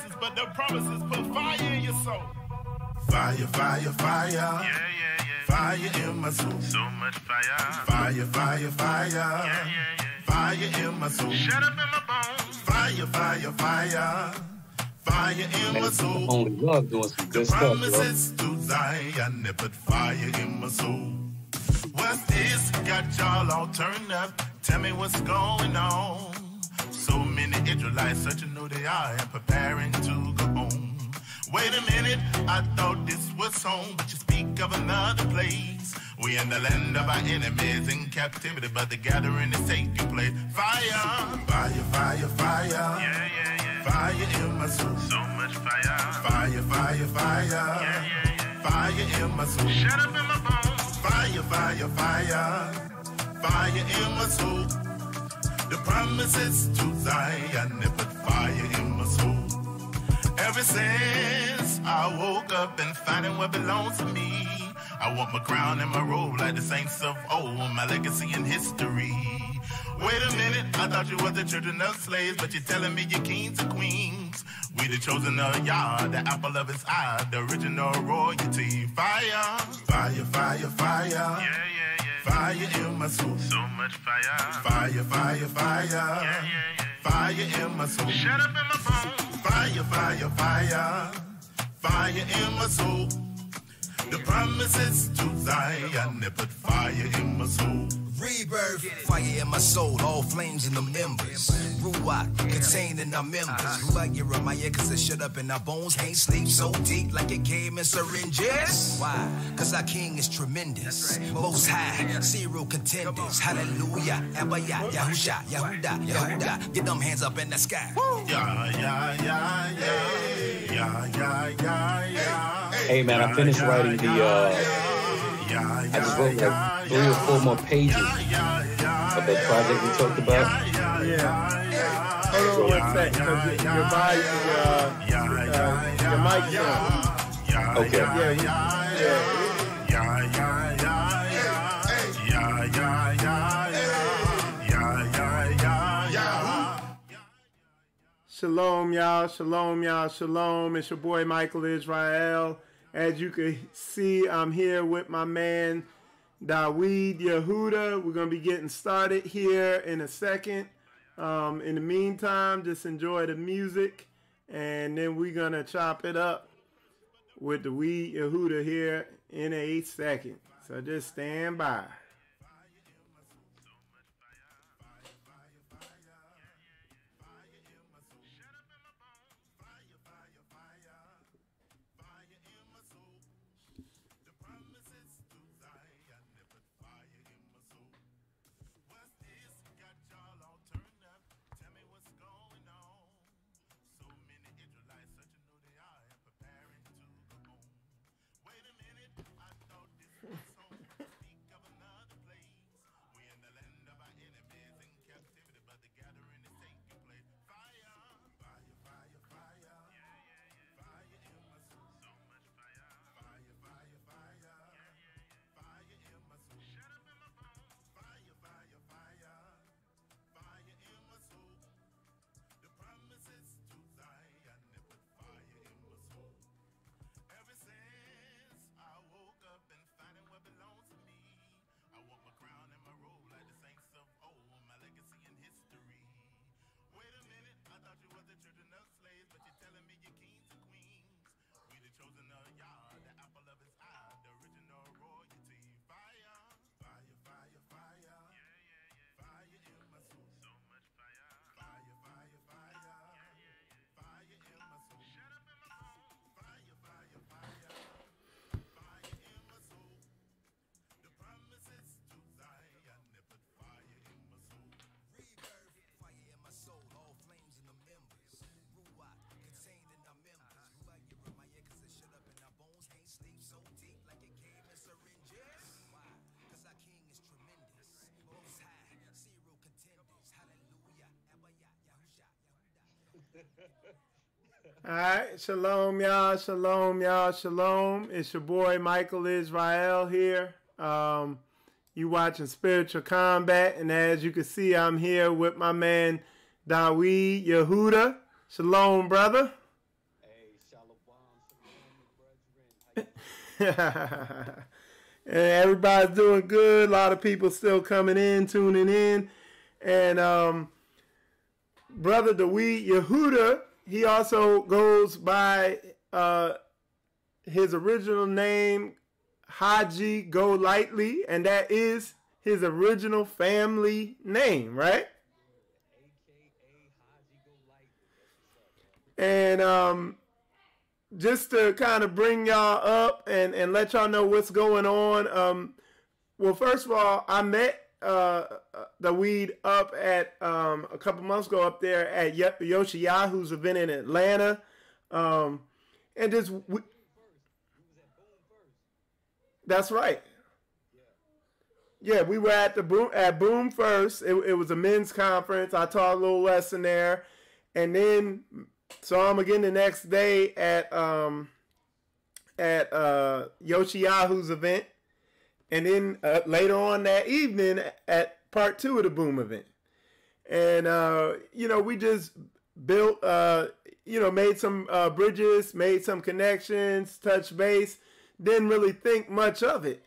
promises, but the promises put fire in your soul. Fire, fire, fire. Yeah, yeah, yeah. Fire in my soul. So much fire. Fire, fire, fire. Yeah, yeah, yeah. Fire in my soul. Shut up in my bones. Fire, fire, fire. Fire in my soul. Only love doing some The good stuff, bro. promises to Zion, they put fire in my soul. What's this? Got y'all all turned up. Tell me what's going on. So many Israelites searching who they are and preparing to go home. Wait a minute, I thought this was home, but you speak of another place. We in the land of our enemies in captivity, but the gathering is taking place. Fire, fire, fire, fire. Yeah, yeah, yeah. Fire in my soul. So much fire. Fire, fire, fire. Yeah, yeah, yeah. Fire in my soul. Shut up in my bones. Fire, fire, fire. Fire in my soul. The promises to Zion, they put fire in my soul. Ever since I woke up and finding what belongs to me, I want my crown and my robe like the saints of old, my legacy and history. Wait a minute, I thought you were the children of slaves, but you're telling me you're kings and queens. We the chosen of Yah, the apple of his eye, the original royalty. Fire, fire, fire, fire. Yeah, yeah, yeah. Fire in my soul. So much fire. Fire, fire, fire. Yeah, yeah, yeah. Fire in my soul. Shut up in my bones. Fire, fire, fire. Fire in my soul. The promises to Zion, they put fire in my soul. Rebirth, fire in my soul, all flames in the members. Ruach, contained in our members. Like Jeremiah, cause it shut up in our bones. Can't sleep so deep like it came in syringes. Why? Cause our king is tremendous. Most high, serial contenders. Hallelujah, Yahudah, Yahudah. Get them hands up in the sky. Yeah, yeah, yeah, yeah. Yeah, yeah, yeah, yeah. Hey man, I finished writing the I just wrote like 3 or 4 more pages of that project we talked about. Yeah. Hold on one second, because your mic's on. Okay. Shalom, y'all. Shalom, y'all. Shalom. It's your boy Michael Israel. As you can see, I'm here with my man Dawid Yahudah. We're going to be getting started here in a second. In the meantime, just enjoy the music, and then we're going to chop it up with Dawid Yahudah here in a second. So just stand by. All right, shalom, y'all, shalom, y'all, shalom. It's your boy Michael Israel here. You watching Spiritual Combat, and as you can see, I'm here with my man Dawid Yahudah. Shalom, brother. And everybody's doing good. A lot of people still coming in, tuning in. And Brother Dawid Yahudah, he also goes by his original name, Haji Go Lightly, and that is his original family name, right? And just to kind of bring y'all up and let y'all know what's going on. Well, first of all, I met Dawid up at a couple months ago up there at Yoshiyahu's event in Atlanta, and just that's right. Yeah, we were at the Boom first. It was a men's conference. I taught a little lesson there, and then saw him again the next day at Yoshiyahu's event, and then later on that evening at part 2 of the Boom event. And we just built, made some bridges, made some connections, touched base. Didn't really think much of it.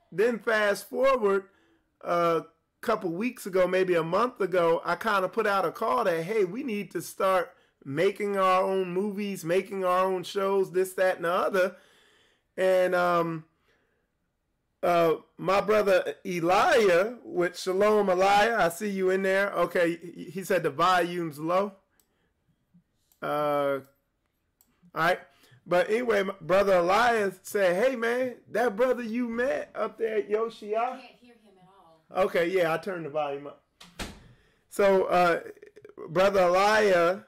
Then fast forward a couple weeks ago, maybe a month ago, I kind of put out a call that, hey, we need to start making our own movies, making our own shows, this, that, and the other. And my brother Elijah with Shalom Elijah, I see you in there. Okay, he said the volume's low. All right. But anyway, my brother Elias said, hey, man, that brother you met up there at Yoshia. I can't hear him at all. Okay, yeah, I turned the volume up. So, brother Elias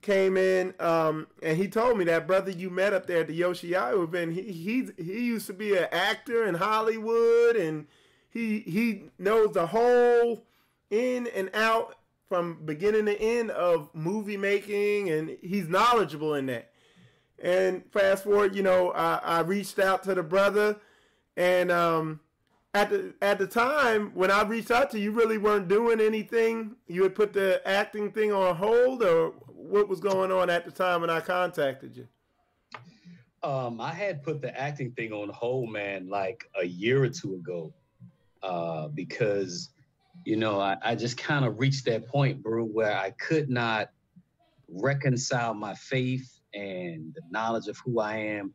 came in, and he told me that brother you met up there at the Yoshia event, he used to be an actor in Hollywood, and he knows the whole in and out from beginning to end of movie making, and he's knowledgeable in that. And fast forward, I reached out to the brother, and at the time when I reached out to you, really weren't doing anything. You had put the acting thing on hold, or what was going on at the time when I contacted you? I had put the acting thing on hold, man, like a year or two ago, because I just kind of reached that point, bro, where I could not reconcile my faith and the knowledge of who I am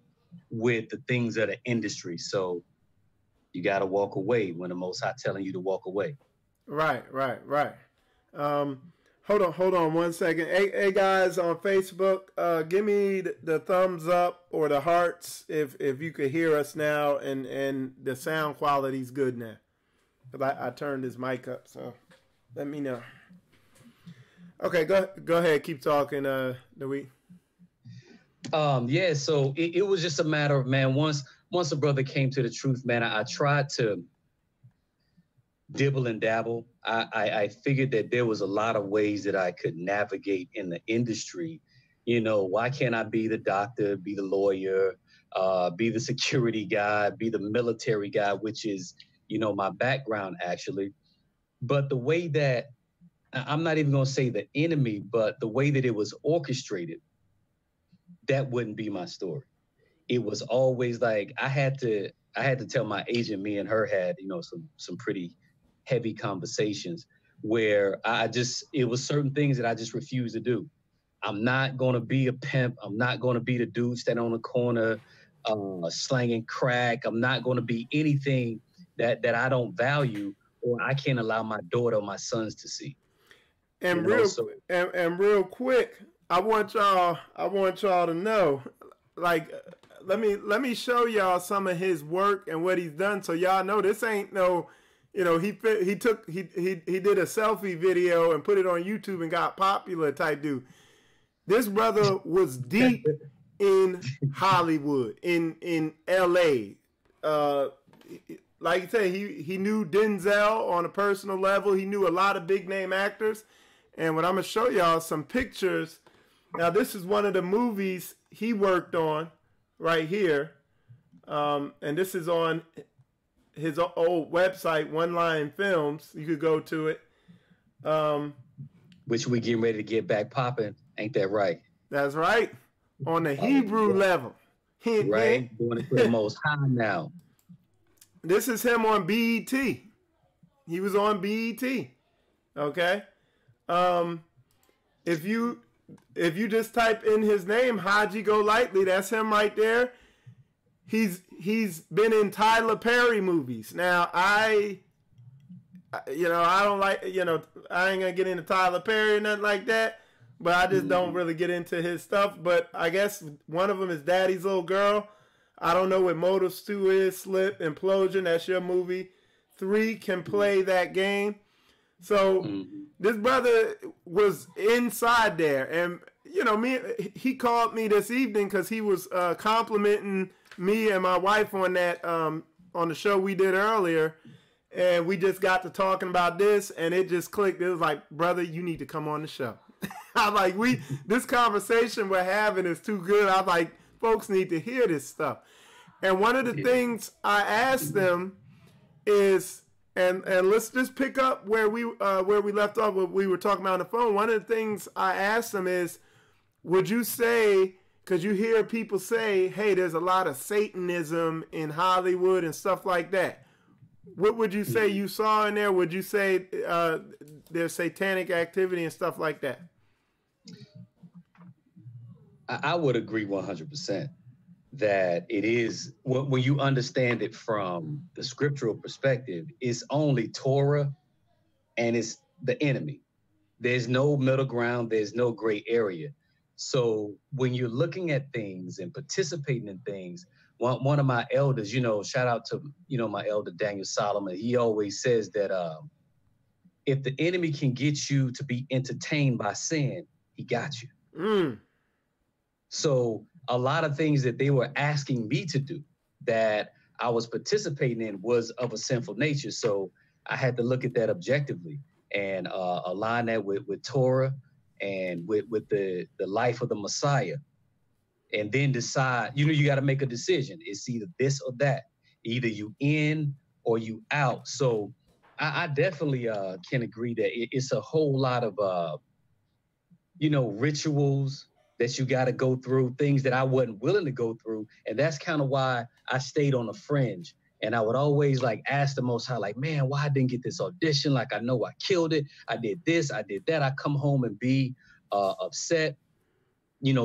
with the things of the industry. So you got to walk away when the Most High telling you to walk away. Right. Hold on 1 second. Hey guys on Facebook, give me the thumbs up or the hearts if you could hear us now and the sound quality's good now. Because I turned his mic up, so let me know. Okay, go ahead. Keep talking, Dawid. Yeah, so it was just a matter of, man, once a brother came to the truth, man, I tried to dibble and dabble. I figured that there was a lot of ways that I could navigate in the industry. Why can't I be the doctor, be the lawyer, be the security guy, be the military guy, which is, my background actually. But the way that, I'm not even going to say the enemy, but the way that it was orchestrated, that wouldn't be my story. It was always like I had to tell my agent, me and her had, some pretty heavy conversations where it was certain things that I just refused to do. I'm not going to be a pimp. I'm not going to be the dude standing on the corner slanging crack. I'm not going to be anything that I don't value or I can't allow my daughter or my sons to see. And real quick, I want y'all to know, like, let me show y'all some of his work and what he's done, so y'all know this ain't no, he did a selfie video and put it on YouTube and got popular type dude. This brother was deep in Hollywood, in LA. Like you say, he knew Denzel on a personal level. He knew a lot of big name actors. And what I'm gonna show y'all some pictures. Now, this is one of the movies he worked on right here. And this is on his old website, One Line Films. You could go to it. Which we getting ready to get back popping. Ain't that right? That's right. On the Hebrew level. Hint, Right? hint. Doing it for the Most High now. This is him on BET. He was on BET. Okay. If you just type in his name, Haji Go Lightly, that's him right there. He's been in Tyler Perry movies. Now I don't like, I ain't gonna get into Tyler Perry or nothing like that, but I just don't really get into his stuff. But I guess one of them is Daddy's Little Girl. I don't know what Motives 2 is, Slip, Implosion, that's your movie. 3 can play that game. So this brother was inside there. And, he called me this evening because he was complimenting me and my wife on that, on the show we did earlier. And we just got to talking about this, and it just clicked. It was like, brother, you need to come on the show. I'm like, this conversation we're having is too good. I'm like, folks need to hear this stuff. And one of the things I asked them is, and let's just pick up where we left off, what we were talking about on the phone. One of the things I asked them is, would you say, because you hear people say, hey, there's a lot of Satanism in Hollywood and stuff like that. What would you say you saw in there? Would you say there's satanic activity and stuff like that? I would agree 100% that it is, when you understand it from the scriptural perspective, it's only Torah and it's the enemy. There's no middle ground. There's no gray area. So when you're looking at things and participating in things, one of my elders, shout out to, my elder Daniel Solomon, he always says that if the enemy can get you to be entertained by sin, he got you. So a lot of things that they were asking me to do that I was participating in was of a sinful nature. So I had to look at that objectively and align that with Torah and with the life of the Messiah. And then decide, you got to make a decision. It's either this or that. Either you in or you out. So I definitely can agree that it's a whole lot of, rituals that you got to go through, things that I wasn't willing to go through. And that's kind of why I stayed on the fringe. And I would always ask the Most High, man, why I didn't get this audition? I know I killed it. I did this, I did that. I come home and be upset.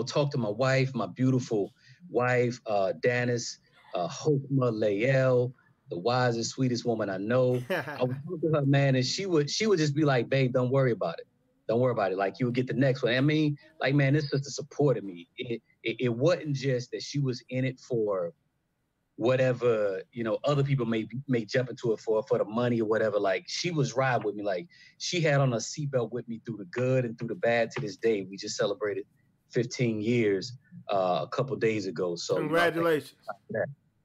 Talk to my wife, my beautiful wife, Danis, Hokma Lael, the wisest, sweetest woman I know. I would talk to her, man, and she would just be like, babe, don't worry about it. Don't worry about it. You would get the next one. I mean, man, this sister supported me. It wasn't just that she was in it for whatever, other people may jump into it for the money or whatever. She was riding with me. She had on a seatbelt with me through the good and through the bad to this day. We just celebrated 15 years a couple days ago. So congratulations.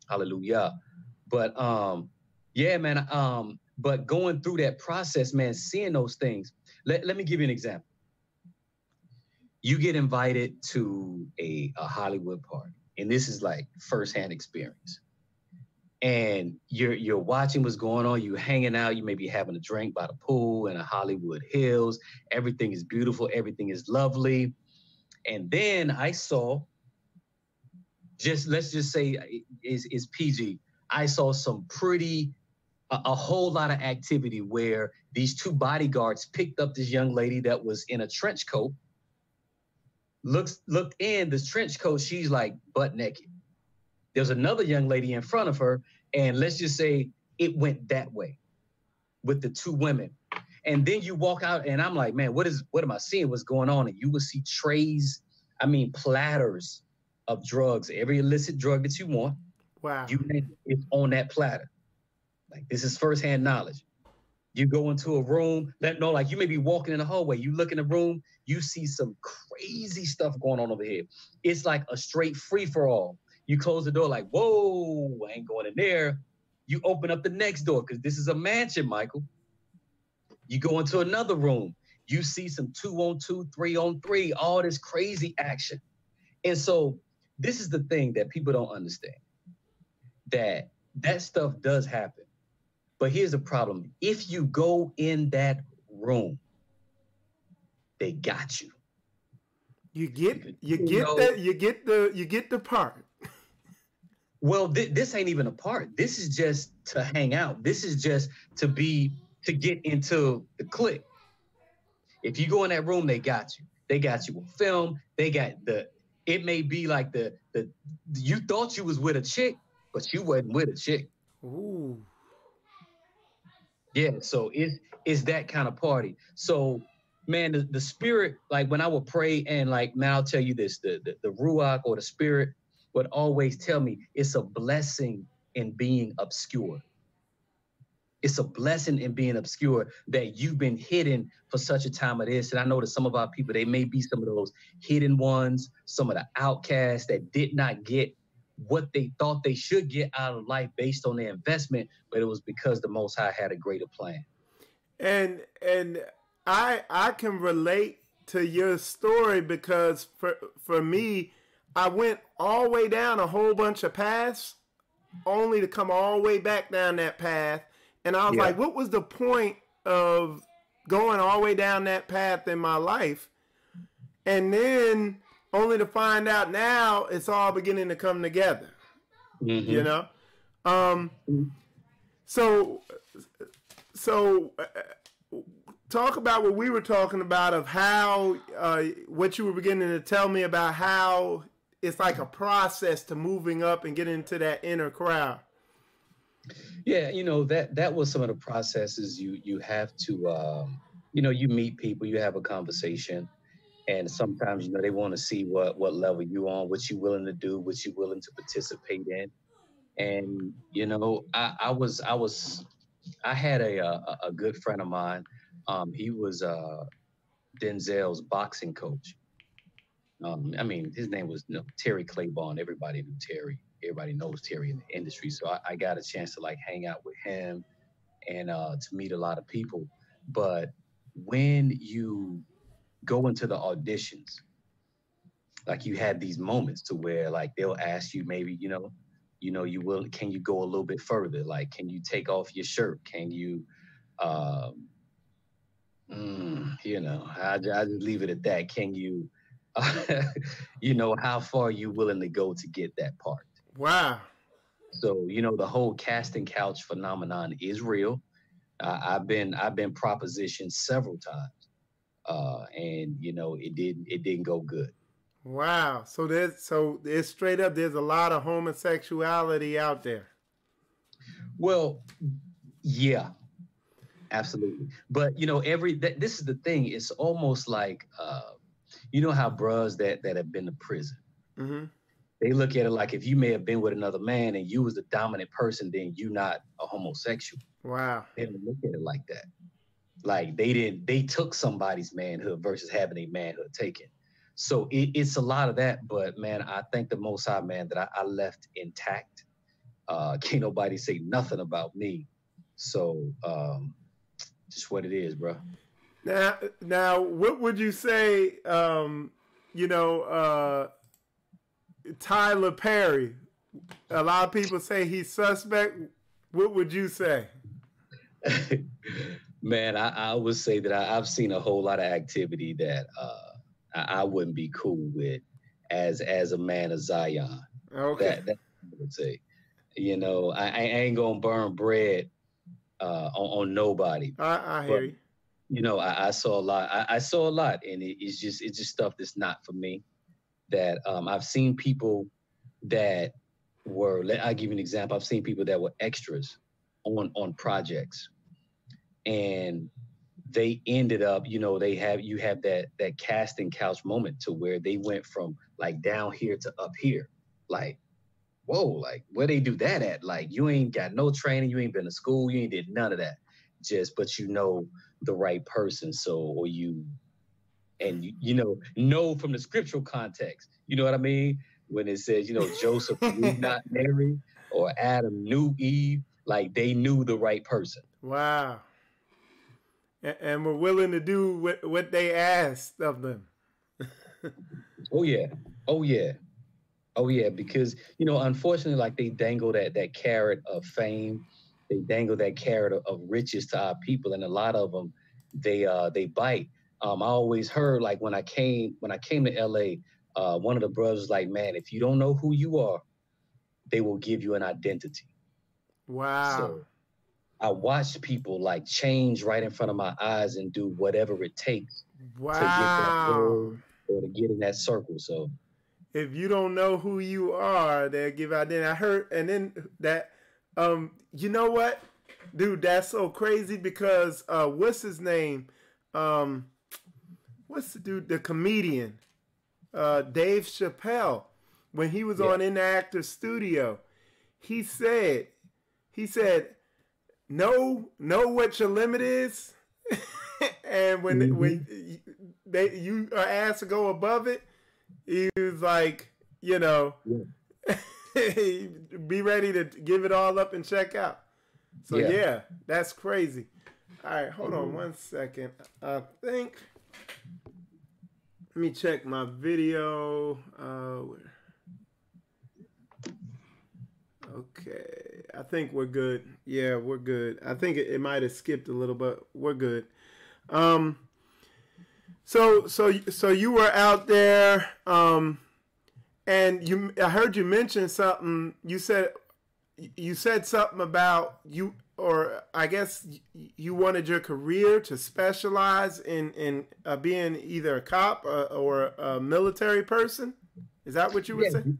Hallelujah. But yeah, man. But going through that process, man, seeing those things. Let me give you an example. You get invited to a Hollywood party, and this is firsthand experience. And you're watching what's going on. You're hanging out. You may be having a drink by the pool in a Hollywood Hills. Everything is beautiful. Everything is lovely. And then I saw, let's just say is PG. I saw some a whole lot of activity where these two bodyguards picked up this young lady that was in a trench coat, looked in this trench coat. She's butt naked. There's another young lady in front of her. And let's just say it went that way with the two women. And then you walk out and I'm like, man, what am I seeing? What's going on? And you will see trays, platters of drugs, every illicit drug that you want. Wow. It's on that platter. This is firsthand knowledge. You go into a room, you may be walking in the hallway. You look in the room, you see some crazy stuff going on over here. It's like a straight free for all. You close the door whoa, I ain't going in there. You open up the next door because this is a mansion, Michael. You go into another room. You see some 2-on-2, 3-on-3, all this crazy action. And so this is the thing that people don't understand, that stuff does happen. But here's the problem. If you go in that room, they got you. You get the part. Well, this ain't even a part. This is just to hang out. This is just to get into the clique. If you go in that room, they got you. They got you on film. They got it may be like you thought you was with a chick, but you wasn't with a chick. Ooh. Yeah, so it's that kind of party. So, man, the spirit, like when I would pray, and like, man, I'll tell you this, the Ruach or the spirit would always tell me it's a blessing in being obscure. It's a blessing in being obscure that you've been hidden for such a time as this. And I know that some of our people, they may be some of those hidden ones, some of the outcasts that did not get what they thought they should get out of life based on their investment, but it was because the Most High had a greater plan. And I can relate to your story because for me, I went all the way down a whole bunch of paths only to come all the way back down that path. And I was like, what was the point of going all the way down that path in my life? And then only to find out now it's all beginning to come together, you know? So talk about what we were talking about of how, what you were beginning to tell me about how it's like a process to moving up and getting into that inner crowd. Yeah, you know, that was some of the processes you have to, you know, you meet people, you have a conversation, and sometimes, you know, they want to see what level you on, what you're willing to do, what you're willing to participate in. And, you know, I had a good friend of mine. He was Denzel's boxing coach. I mean, his name was Terry Claiborne. Everybody knew Terry. Everybody knows Terry in the industry. So I got a chance to like hang out with him and to meet a lot of people. But when you go into the auditions, like you have these moments to where like they'll ask you maybe, can you go a little bit further? Like, can you take off your shirt? Can you, I just leave it at that. Can you, how far are you willing to go to get that part? Wow. So, the whole casting couch phenomenon is real. I've been propositioned several times. And it didn't go good. Wow. So there's straight up, there's a lot of homosexuality out there. Well, yeah, absolutely. But this is the thing. It's almost like, how bros that have been to prison. Mm-hmm. They look at it like if you may have been with another man and you was the dominant person, then you not a homosexual. Wow. They don't look at it like that. Like they took somebody's manhood versus having a manhood taken. So it's a lot of that. But man, I thank the Most High, man, that I left intact. Can't nobody say nothing about me. So just what it is, bro. Now, what would you say? Tyler Perry. A lot of people say he's suspect. What would you say? Man, I would say that I've seen a whole lot of activity that I wouldn't be cool with as a man of Zion. Okay. That I would say. I ain't gonna burn bread on nobody. I hear you. I saw a lot. I saw a lot, and it's just stuff that's not for me. That I've seen people that were. I'll give you an example. I've seen people that were extras on projects, and they ended up. You have that casting couch moment to where they went from like down here to up here, like. Whoa, like where they do that at? Like you ain't got no training, you ain't been to school, you ain't did none of that. But the right person. So, or you know from the scriptural context, you know what I mean? When it says, Joseph knew not Mary or Adam knew Eve, like they knew the right person. Wow. And were willing to do what they asked of them. Oh yeah, because unfortunately, like they dangle that carrot of fame, they dangle that carrot of riches to our people, and a lot of them they bite. I always heard like when I came to LA, one of the brothers was like, man, if you don't know who you are, they will give you an identity. Wow. So I watched people like change right in front of my eyes and do whatever it takes to get that goal or to get in that circle. So if you don't know who you are, they'll give identity. I heard, and then that, you know what, dude, that's so crazy because what's his name? What's the dude? The comedian, Dave Chappelle, when he was on In the Actor's Studio, he said, know what your limit is, and when you are asked to go above it, he was like, you know, be ready to give it all up and check out. So yeah, that's crazy. All right, hold on one second. I think, let me check my video. Okay, I think we're good. Yeah, we're good. I think it might have skipped a little, but we're good. So you were out there, and I heard you mention something. You said something about you, or I guess you wanted your career to specialize in being either a cop or a military person. Is that what you were saying?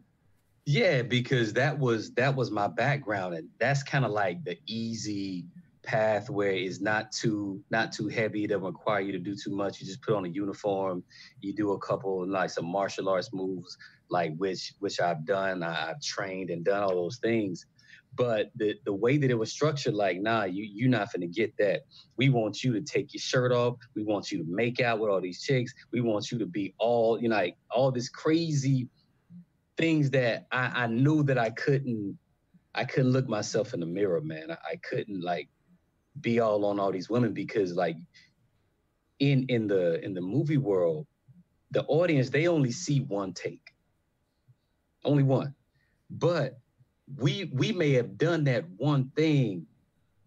Yeah, because that was my background, and that's kind of like the easy path where it's not too heavy. It doesn't require you to do too much. You just put on a uniform, you do a couple like some martial arts moves, like which I've done. I've trained and done all those things. But the way that it was structured, like, nah, you're not finna get that. We want you to take your shirt off. We want you to make out with all these chicks. We want you to be all, you know, like all this crazy things that I knew that I couldn't look myself in the mirror, man. I couldn't like be all on all these women because like in the movie world, the audience, they only see one take. Only one. But we may have done that one thing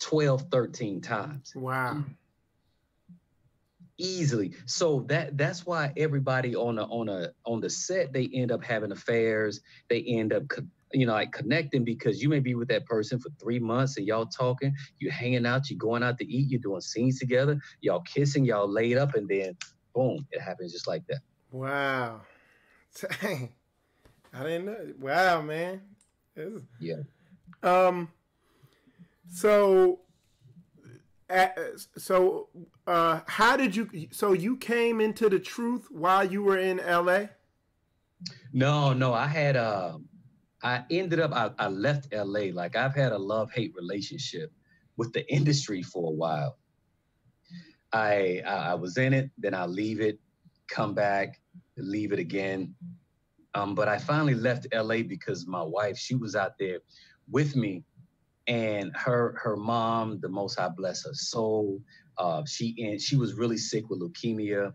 12, 13 times. Wow. Easily. So that's why everybody on the set, they end up having affairs. They end up, you know, like connecting because you may be with that person for 3 months and y'all talking, you hanging out, you going out to eat, you're doing scenes together, y'all kissing, y'all laid up, and then boom, it happens just like that. Wow. Dang. I didn't know. Wow, man. Yeah. How did you? So you came into the truth while you were in LA? No. I had I left LA. Like I've had a love-hate relationship with the industry for a while. I was in it, then I leave it, come back, leave it again. But I finally left LA because my wife, she was out there with me, and her mom, the Most High bless her soul, she was really sick with leukemia,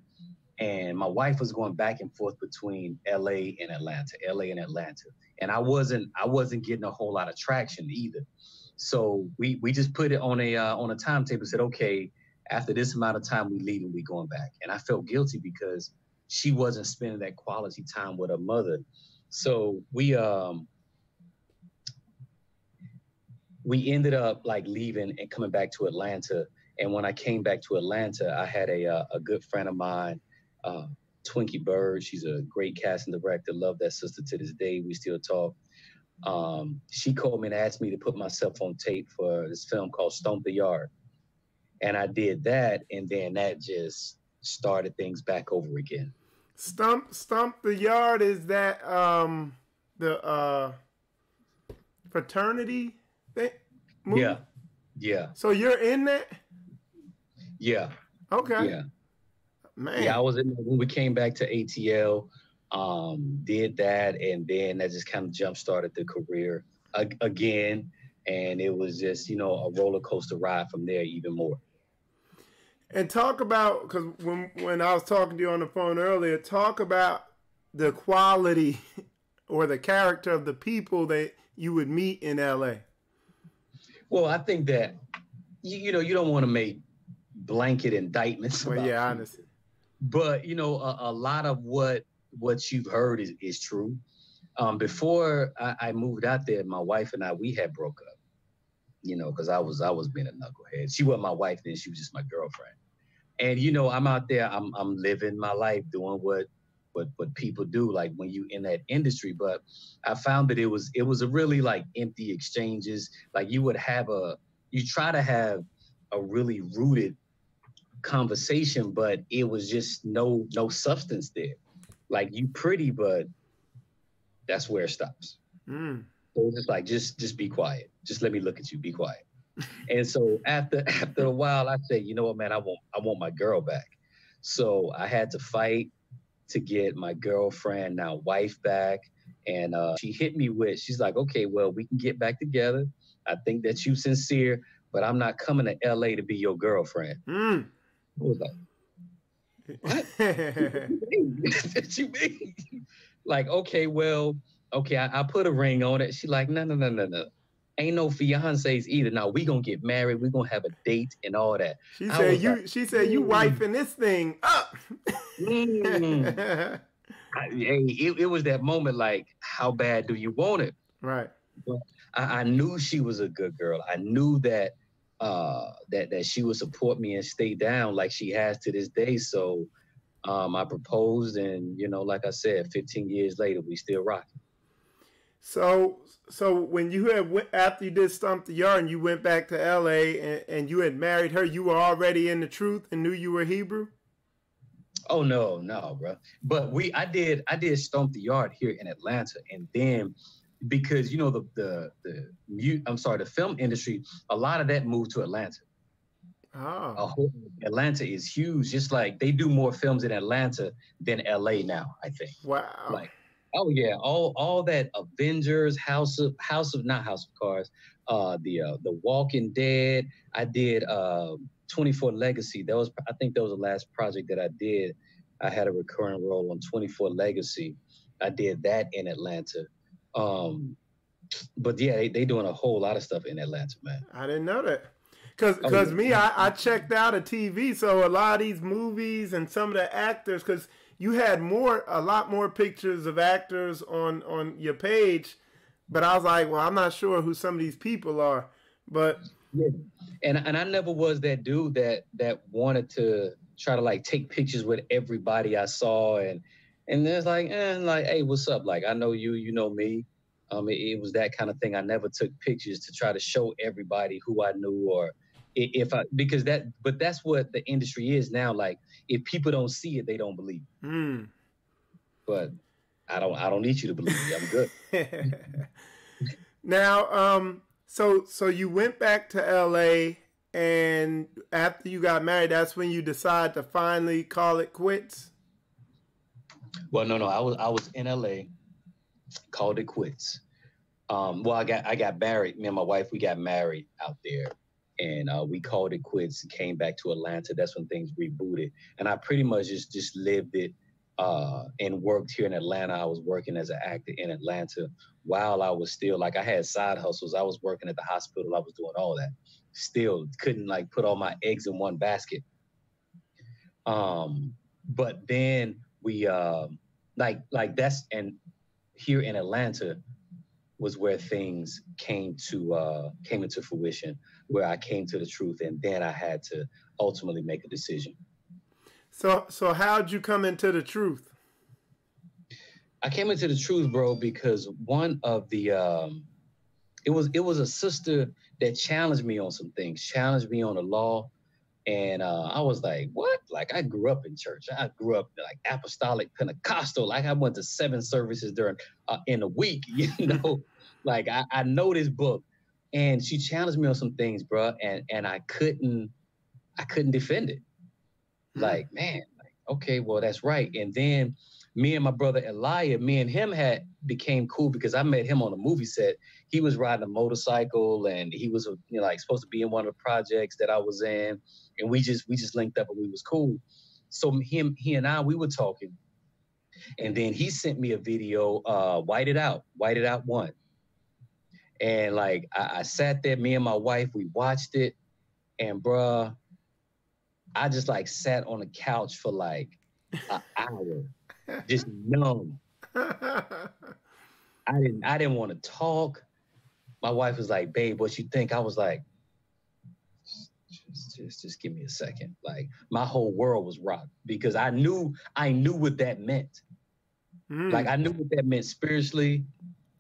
and my wife was going back and forth between LA and Atlanta, and I wasn't getting a whole lot of traction either. So we just put it on a timetable, said, okay, after this amount of time we leave and we going back. And I felt guilty because she wasn't spending that quality time with her mother. So we ended up like leaving and coming back to Atlanta. And when I came back to Atlanta, I had a good friend of mine, Twinkie Bird. She's a great casting director. Love that sister to this day. We still talk. She called me and asked me to put myself on tape for this film called Stomp the Yard. And I did that. And then that just started things back over again. Stomp the Yard, is that the fraternity thing? Movie? Yeah. So you're in that? Yeah. Okay. Yeah. Man. Yeah, I was in when we came back to ATL, did that, and then that just kind of jump-started the career again. And it was just, you know, a roller coaster ride from there even more. And talk about, because when I was talking to you on the phone earlier, talk about the quality or the character of the people that you would meet in LA. Well, I think that, you know, you don't want to make blanket indictments. Well, yeah, honestly. But, you know, a lot of what you've heard is true. Before I moved out there, my wife and we had broke up, because I was being a knucklehead. She wasn't my wife then; she was just my girlfriend. And I'm out there, I'm living my life, doing what people do, like when you in that industry. But I found that it was a really like empty exchanges. Like you try to have a really rooted conversation, but it was just no substance there. Like you pretty, but that's where it stops. So it's just like, just be quiet. Just let me look at you. Be quiet. And so after a while, I said, you know what, man, I want my girl back. So I had to fight to get my girlfriend, now wife, back. And she hit me she's like, okay, well, we can get back together. I think that you sincere, but I'm not coming to LA to be your girlfriend. I was like, what? What you mean? Like, okay, well, okay, I put a ring on it. She like, no. Ain't no fiancés either. Now we gonna get married. We gonna have a date and all that. She said you wifing this thing up. It was that moment. Like, how bad do you want it? Right. But I knew she was a good girl. I knew that that she would support me and stay down like she has to this day. So I proposed, and like I said, 15 years later, we still rocking. So when you after you did Stomp the Yard and you went back to LA and you had married her, you were already in the truth and knew you were Hebrew? Oh no, bro. But I did Stomp the Yard here in Atlanta, and then because the film industry, a lot of that moved to Atlanta. Oh. Atlanta is huge. Just like they do more films in Atlanta than LA now, I think. Wow. Like, oh yeah, all that Avengers, House of Cards, the Walking Dead. I did 24 Legacy. I think that was the last project that I did. I had a recurring role on 24 Legacy. I did that in Atlanta. But yeah, they doing a whole lot of stuff in Atlanta, man. I didn't know that. Because I checked out a TV, so a lot of these movies and some of the actors, because you had a lot more pictures of actors on your page, but I was like, well, I'm not sure who some of these people are, but yeah. And I never was that dude that wanted to try to like take pictures with everybody I saw, and there's like, hey, what's up? Like, I know you, you know me. It was that kind of thing. I never took pictures to try to show everybody who I knew, or but that's what the industry is now. Like, if people don't see it, they don't believe it. But I don't need you to believe me. I'm good. Now, so you went back to LA, and after you got married, that's when you decided to finally call it quits? Well, no, I was in LA, called it quits. Well, I got married. Me and my wife, we got married out there, and we called it quits and came back to Atlanta. That's when things rebooted, and I pretty much just lived it and worked here in Atlanta. I was working as an actor in Atlanta while I was still, like, I had side hustles. I was working at the hospital. I was doing all that. Still couldn't like put all my eggs in one basket. But then we like that's, and here in Atlanta was where things came into fruition, where I came to the truth, and then I had to ultimately make a decision. So how'd you come into the truth? I came into the truth, bro, because one of the it was a sister that challenged me on some things, challenged me on the law, and I was like, what? Like, I grew up in church. I grew up like apostolic Pentecostal. Like, I went to 7 services during in a week. Like I know this book, and she challenged me on some things, bro, and I couldn't defend it. Like, man, like, okay, well, that's right. And then me and my brother Elijah, me and him became cool because I met him on a movie set. He was riding a motorcycle, and he was like supposed to be in one of the projects that I was in, and we just linked up, and we was cool. So he and I, we were talking, and then he sent me a video, White It Out 1. And like I sat there, me and my wife, we watched it, and bruh, I just like sat on the couch for like an hour, just numb. I didn't want to talk. My wife was like, babe, what you think? I was like, just give me a second. Like my whole world was rocked because I knew what that meant. Like I knew what that meant spiritually.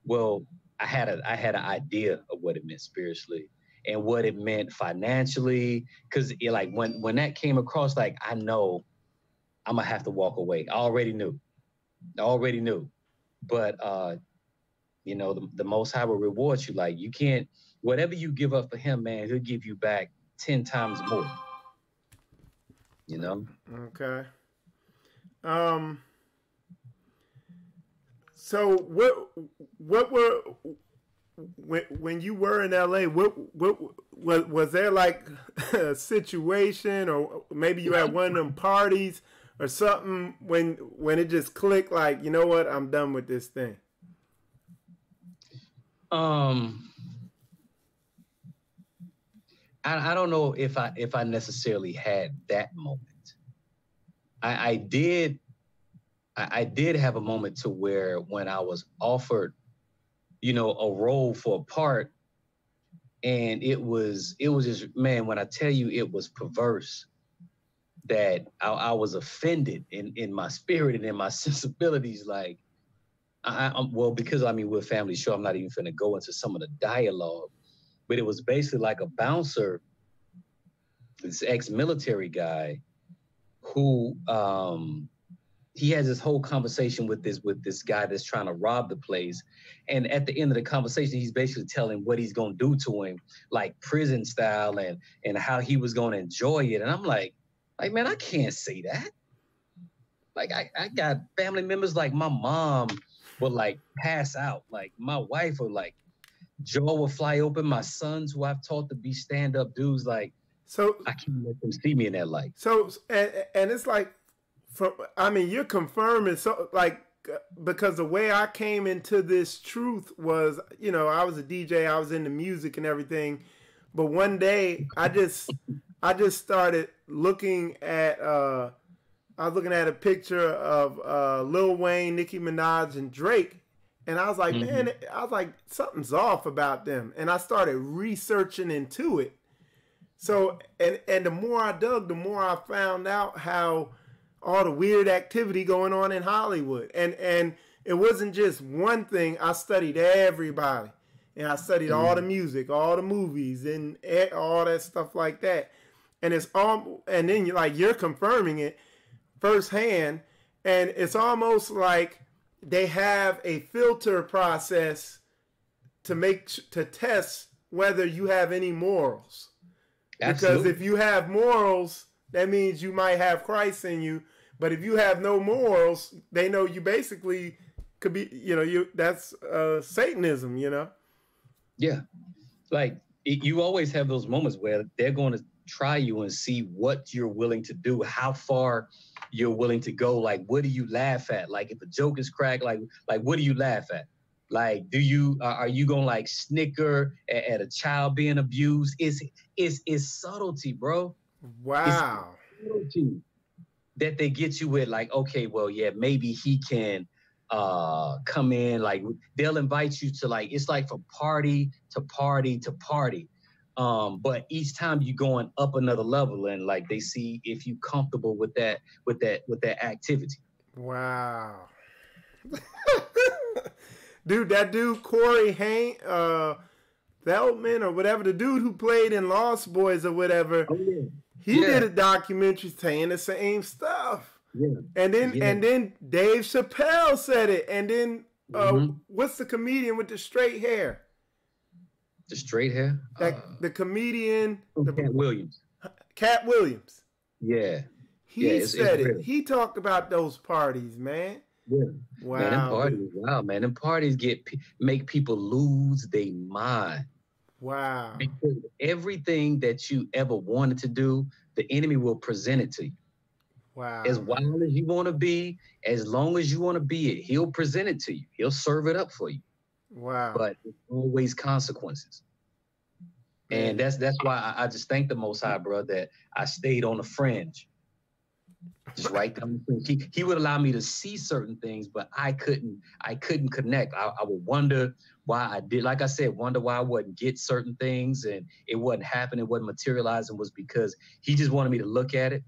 Well, I had an idea of what it meant spiritually and what it meant financially. Cause like when that came across, like I know I'm gonna have to walk away. I already knew. But you know, the Most High will reward you. Like you can't, whatever you give up for him, man, he'll give you back 10 times more. You know? Okay. So what were when you were in LA, what was there like a situation, or maybe you had one of them parties or something when it just clicked, like, you know what, I'm done with this thing? I don't know if I necessarily had that moment. I did have a moment to where when I was offered, you know, a role for a part, and it was just, man, when I tell you it was perverse, that I was offended in my spirit and in my sensibilities. Like, well, because I mean, we're a family show, I'm not even finna go into some of the dialogue, but it was basically like a bouncer, this ex-military guy, who he has this whole conversation with this guy that's trying to rob the place, and at the end of the conversation, he's basically telling what he's gonna do to him, like prison style, and how he was gonna enjoy it. And I'm like, man, I can't say that. Like I got family members, like my mom will like pass out, like my wife will like jaw will fly open, my sons who I've taught to be stand-up dudes, like, so I can't let them see me in that light. So and it's like, I mean, you're confirming, so like, because the way I came into this truth was, you know, I was a DJ, I was into music and everything, but one day I just started looking at I was looking at a picture of Lil Wayne, Nicki Minaj, and Drake, and I was like, man, I was like, something's off about them, and I started researching into it. So, and the more I dug, the more I found out how all the weird activity going on in Hollywood. And it wasn't just one thing. I studied everybody. And I studied all the music, all the movies, and all that stuff like that. And it's all, and then you're confirming it firsthand. And it's almost like they have a filter process to test whether you have any morals. Absolutely. Because if you have morals, that means you might have Christ in you. But if you have no morals, they know you basically could be, you know, that's Satanism, you know? Yeah. Like, you always have those moments where they're going to try you and see what you're willing to do, how far you're willing to go. Like, what do you laugh at? Like, if a joke is cracked, like what do you laugh at? Like, are you gonna like snicker at a child being abused? It's subtlety, bro. Wow. It's subtlety that they get you with, like, okay, well, yeah, maybe he can come in, like they'll invite you to, like, it's like from party to party to party. But each time you're going up another level, and like they see if you're comfortable with that activity. Wow. Dude, that dude Corey Feldman or whatever, the dude who played in Lost Boys or whatever, he did a documentary saying the same stuff. Yeah. And then Dave Chappelle said it. And then what's the comedian with the straight hair? The straight hair? The comedian. Cat Williams. Cat Williams. Yeah. He said it. He talked about those parties, man. Yeah. Wow. Man, them parties, wow, man. Them parties make people lose their mind. Wow. Because everything that you ever wanted to do, the enemy will present it to you. Wow. As wild as you want to be, as long as you want to be it, he'll present it to you. He'll serve it up for you. Wow. But it's always consequences. And that's why I just thank the Most High, bro, that I stayed on the fringe. just right down the street. He would allow me to see certain things, but I couldn't connect. I would wonder why I did, like I said, wonder why I wouldn't get certain things and it wasn't happening, it wasn't materializing, was because he just wanted me to look at it,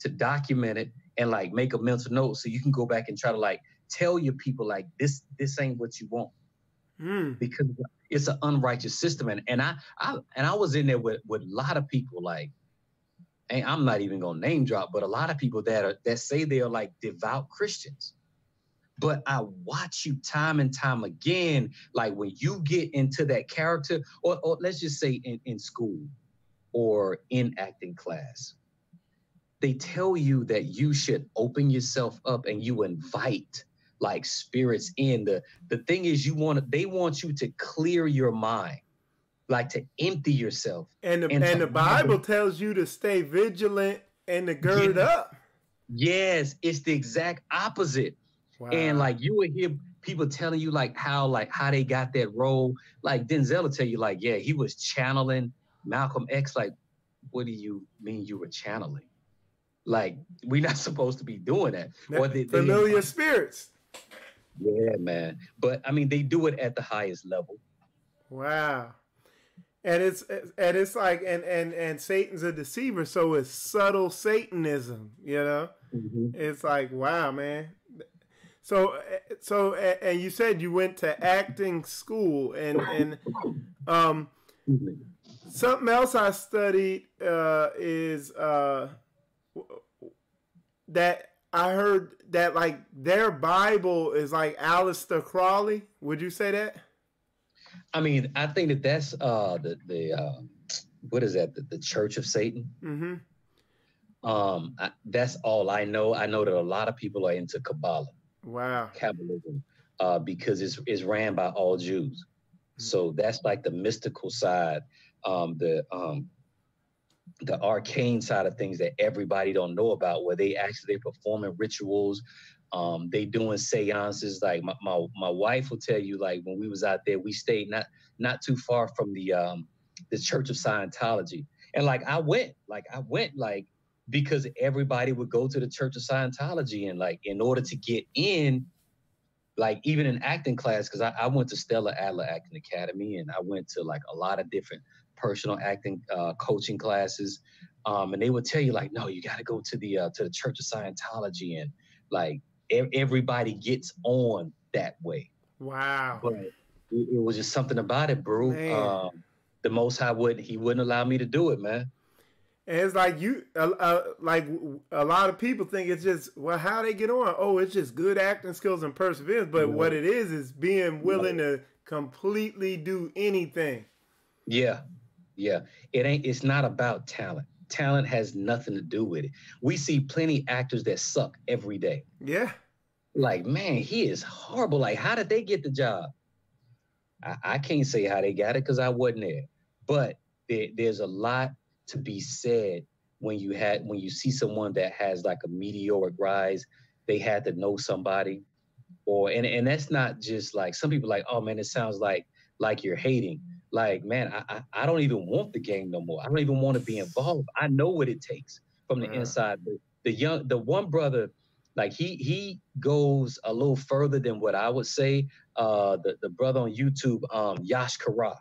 to document it, and like make a mental note so you can go back and try to like tell your people like this ain't what you want. Because it's an unrighteous system. And I was in there with a lot of people, like, and I'm not even gonna name drop, but a lot of people that say they're like devout Christians. But I watch you time and time again, like when you get into that character, or let's just say in school or in acting class, they tell you that you should open yourself up and you invite like spirits in. The thing is they want you to clear your mind, like to empty yourself. And the Bible tells you to stay vigilant and to gird up. Yes, it's the exact opposite. Wow. And like you would hear people telling you like how they got that role. Like Denzel will tell you like, yeah, he was channeling Malcolm X. Like, what do you mean you were channeling? Like, we're not supposed to be doing that. Or familiar spirits. Yeah, man. But I mean, they do it at the highest level. Wow. And it's like and Satan's a deceiver, so it's subtle Satanism, you know? Mm-hmm. It's like, wow, man. So and you said you went to acting school and something else I studied is that I heard that like their Bible is like Aleister Crowley. Would you say that? I mean, I think that's the what is that? The Church of Satan. Mm-hmm. That's all I know. I know that a lot of people are into Kabbalah. Wow. Kabbalism, because it's ran by all Jews. So that's like the mystical side, the arcane side of things that everybody don't know about, where they're performing rituals, they doing seances. Like my wife will tell you, like when we was out there, we stayed not too far from the Church of Scientology, and like I went because everybody would go to the Church of Scientology, and like in order to get in, like even in acting class, because I went to Stella Adler Acting Academy, and I went to like a lot of different personal acting coaching classes, and they would tell you like, no, you got to go to the Church of Scientology, and like everybody gets on that way. Wow. But it was just something about it, bro. The Most High wouldn't allow me to do it, man. And it's like like a lot of people think it's just, well, how they get on? Oh, it's just good acting skills and perseverance. But what it is being willing to completely do anything. Yeah. It's not about talent. Talent has nothing to do with it. We see plenty actors that suck every day. Yeah. Like, man, he is horrible. Like, how did they get the job? I can't say how they got it because I wasn't there. But there's a lot to be said when you see someone that has like a meteoric rise. They had to know somebody, and that's not just like some people like, oh man, it sounds like you're hating. Like, man, I don't even want the game no more. I don't even want to be involved. I know what it takes from the inside. The one brother, like he goes a little further than what I would say. The brother on YouTube, Yash Kara.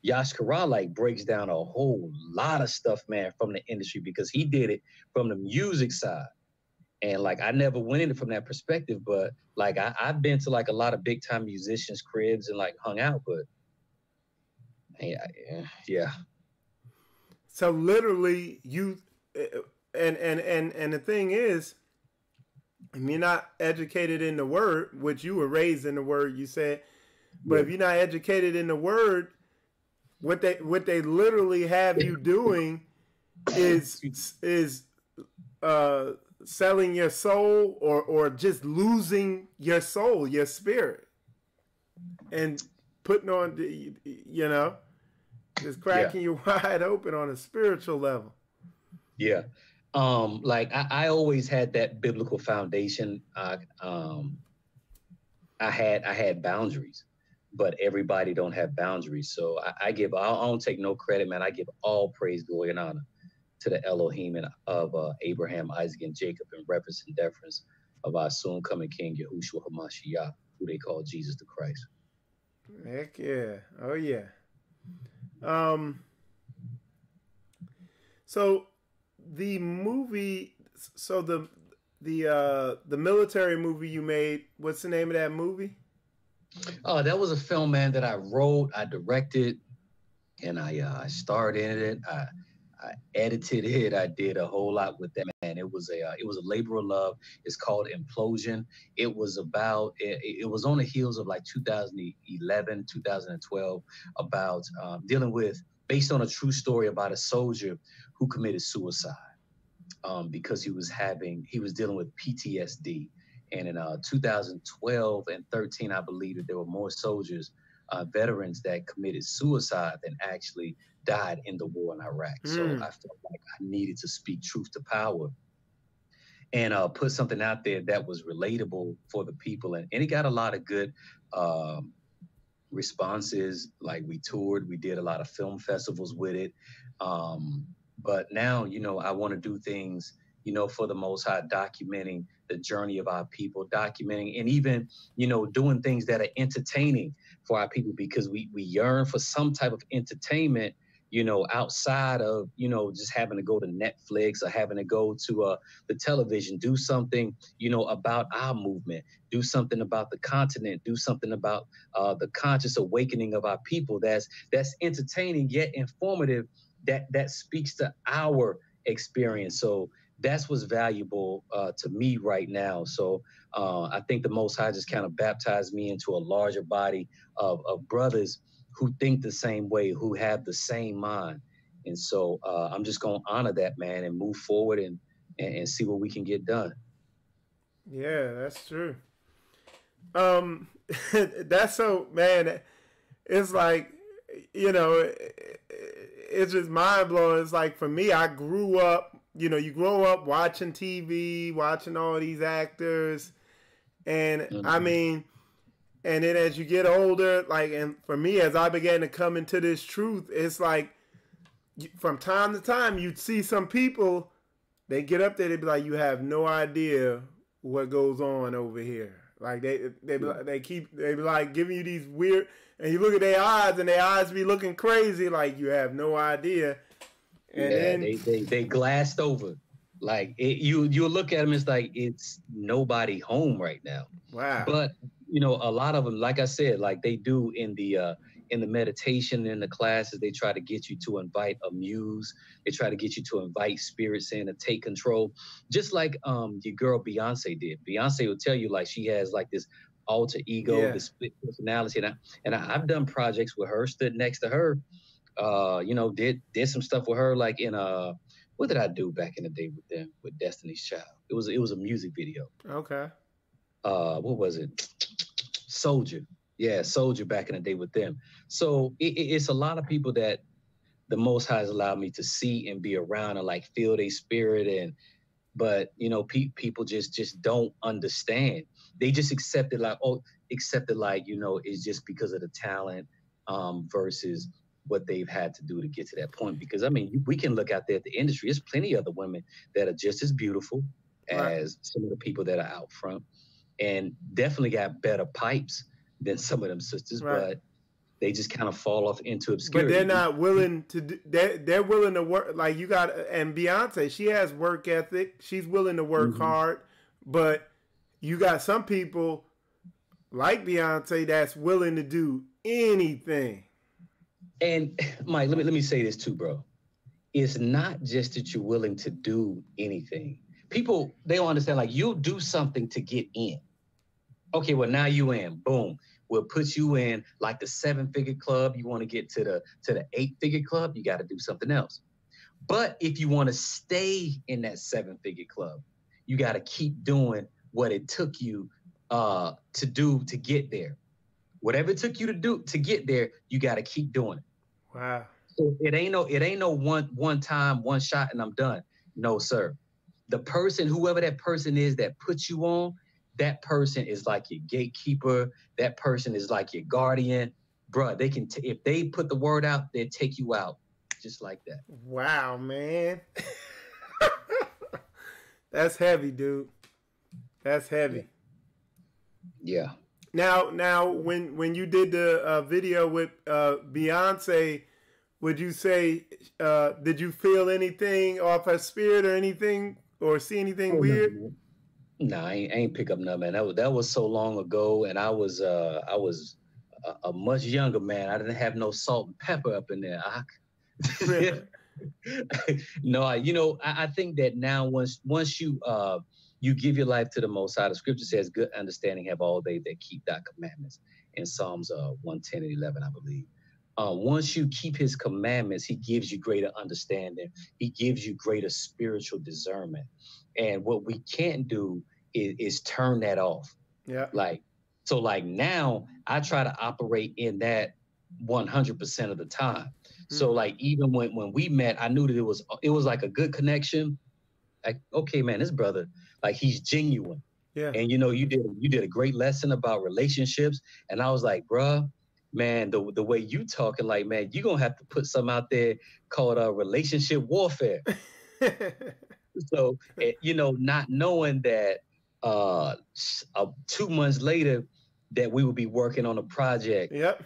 Yash Kara like breaks down a whole lot of stuff, man, from the industry, because he did it from the music side. And like, I never went in it from that perspective, but like, I've been to like a lot of big time musicians' cribs and like hung out, but yeah. So literally you, and the thing is, if you're not educated in the word, which you were raised in the word, you said, but if you're not educated in the word, what they literally have you doing is selling your soul or just losing your soul, your spirit, and putting on just cracking you wide open on a spiritual level. Yeah. Like I always had that biblical foundation. I had boundaries, but everybody don't have boundaries. So I don't take no credit, man. I give all praise, glory, and honor to the Elohim and of Abraham, Isaac, and Jacob in reverence and deference of our soon coming King Yahushua Hamashiach, who they call Jesus the Christ. Heck yeah. Oh yeah. So the movie, so the military movie you made, what's the name of that movie? Oh, that was a film, man, that I wrote, I directed, and I starred in it. I edited it. I did a whole lot with that, man. It was a labor of love. It's called Implosion. It was about, it was on the heels of like 2011, 2012, about dealing with, based on a true story about a soldier who committed suicide because he was dealing with PTSD. And in 2012 and 13, I believe that there were more soldiers, veterans that committed suicide than actually died in the war in Iraq. So I felt like I needed to speak truth to power and put something out there that was relatable for the people. And it got a lot of good responses. Like we toured, we did a lot of film festivals with it. But now, I want to do things, for the Most High, documenting the journey of our people, documenting and even, doing things that are entertaining for our people, because we yearn for some type of entertainment, outside of, just having to go to Netflix or having to go to the television. Do something, about our movement, do something about the continent, do something about the conscious awakening of our people that's entertaining yet informative, that speaks to our experience. So that's what's valuable to me right now. So I think the Most High just kind of baptized me into a larger body of brothers who think the same way, who have the same mind. And so I'm just going to honor that, man, and move forward and see what we can get done. Yeah, that's true. That's so, man, it's like, it's just mind blowing. It's like, for me, I grew up, you grow up watching TV, watching all these actors. And I mean, and then as you get older, like, and for me, as I began to come into this truth, it's like, from time to time, you'd see some people, they get up there, they'd be like, you have no idea what goes on over here. Like, they be like giving you these weird, and you look at their eyes, and their eyes be looking crazy, like you have no idea. And then they glassed over. Like, you look at them, it's like it's nobody home right now. Wow. But a lot of them, like I said, like they do in the meditation, in the classes, they try to get you to invite a muse. They try to get you to invite spirits in to take control, just like your girl Beyonce did. Beyonce will tell you, like, she has like this alter ego, this split personality, and I've done projects with her, stood next to her, did some stuff with her, like in what did I do back in the day with them, with Destiny's Child? It was a music video. Okay. What was it? Soldier. Yeah, Soldier back in the day with them. So it's a lot of people that the Most High has allowed me to see and be around and like feel their spirit. But people just don't understand. They just accept it like, it's just because of the talent versus what they've had to do to get to that point. Because I mean, we can look out there at the industry. There's plenty of other women that are just as beautiful as some of the people that are out front, and definitely got better pipes than some of them sisters, but they just kind of fall off into obscurity. But they're not willing to do, they're willing to work. Like you got, and Beyonce, she has work ethic. She's willing to work hard, but you got some people like Beyonce that's willing to do anything. And Mike, let me say this too, bro. It's not just that you're willing to do anything. People, they don't understand, like, you'll do something to get in. Okay, well, now you in. Boom. We'll put you in like the 7-figure club. You want to get to the 8-figure club, you got to do something else. But if you want to stay in that 7-figure club, you got to keep doing what it took you to do to get there. Whatever it took you to do to get there, you got to keep doing it. Wow. So it ain't no one time, one shot, and I'm done. No, sir. The person, whoever that person is that puts you on, that person is like your gatekeeper. That person is like your guardian. Bruh, they can if they put the word out, they'll take you out just like that. Wow, man. That's heavy, dude. That's heavy. Yeah. Now, when you did the video with Beyonce, would you say did you feel anything off her spirit or anything, or see anything weird? No, I ain't pick up nothing, man. That was so long ago, and I was a much younger man. I didn't have no salt and pepper up in there. No, I think that now once you give your life to the Most High, the Scripture says, "Good understanding have all they that keep thy commandments." In Psalms 110 and 11, I believe. Once you keep His commandments, He gives you greater understanding. He gives you greater spiritual discernment. And what we can't do is turn that off. Yeah. Like now, I try to operate in that 100% of the time. So like even when we met, I knew that it was like a good connection. Like, okay, man, this brother, like, he's genuine. Yeah. And you did a great lesson about relationships. And I was like, bruh, man, the way you talking, like, man, you're gonna have to put something out there called relationship warfare. So, not knowing that 2 months later that we would be working on a project. Yep.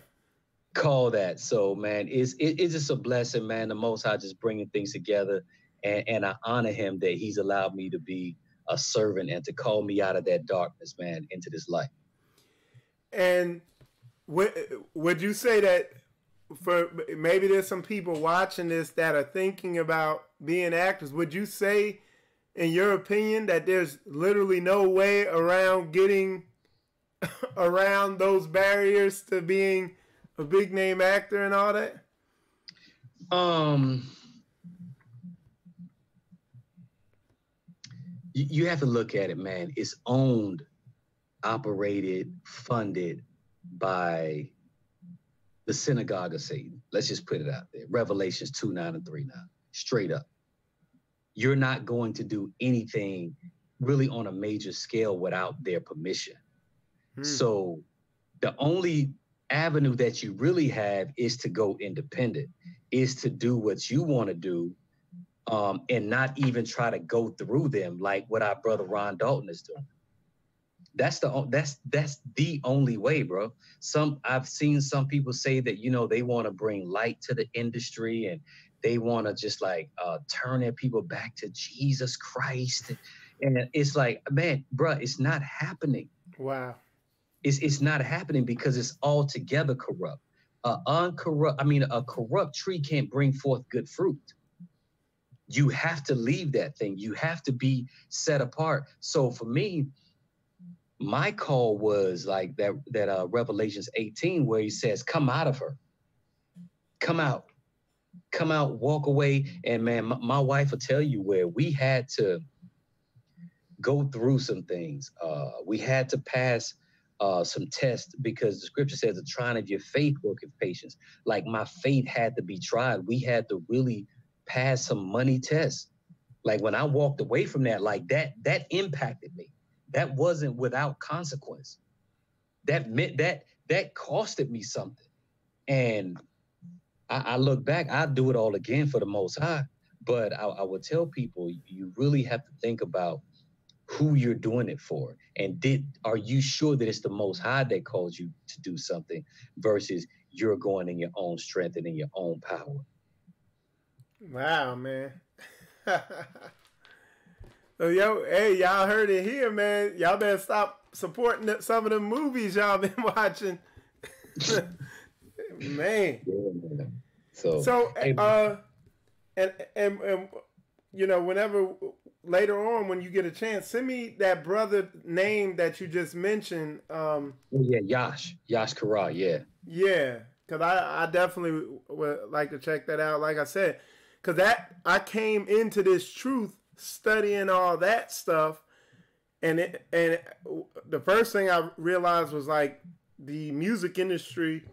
Call that. So, man, it's just a blessing, man. The Most High just bringing things together, and I honor Him that He's allowed me to be a servant and to call me out of that darkness, man, into this light. And would you say that for maybe there's some people watching this that are thinking about being actors? Would you say, in your opinion, that there's literally no way around getting around those barriers to being a big name actor and all that? You have to look at it, man. It's owned, operated, funded by the synagogue of Satan. Let's just put it out there. Revelations 2:9 and 3:9. Straight up. You're not going to do anything really on a major scale without their permission. So the only avenue that you really have is to go independent, is to do what you want to do, and not even try to go through them like what our brother Ron Dalton is doing. That's the only way, bro. I've seen some people say that, they want to bring light to the industry and they want to just like turn their people back to Jesus Christ. And it's like, man, bro, it's not happening. Wow. It's not happening because it's altogether corrupt. A corrupt tree can't bring forth good fruit. You have to leave that thing. You have to be set apart. So for me, my call was like that Revelations 18, where He says, come out of her. Come out, walk away. And man, my wife will tell you where we had to go through some things. We had to pass some tests because the Scripture says the trying of your faith worketh patience. Like, my faith had to be tried. We had to really pass some money tests. Like, when I walked away from that, like that impacted me. That wasn't without consequence. That meant that costed me something. And I look back, I'd do it all again for the Most High. But I would tell people, you really have to think about who you're doing it for. And are you sure that it's the Most High that calls you to do something versus you're going in your own strength and in your own power? Wow, man. So, y'all heard it here, man. Y'all better stop supporting some of the movies y'all been watching. Man. Yeah, man. Whenever later on when you get a chance, send me that brother name that you just mentioned. Yash Kara, yeah. Yeah, because I definitely would like to check that out. Like I said, because I came into this truth studying all that stuff, and the first thing I realized was like the music industry.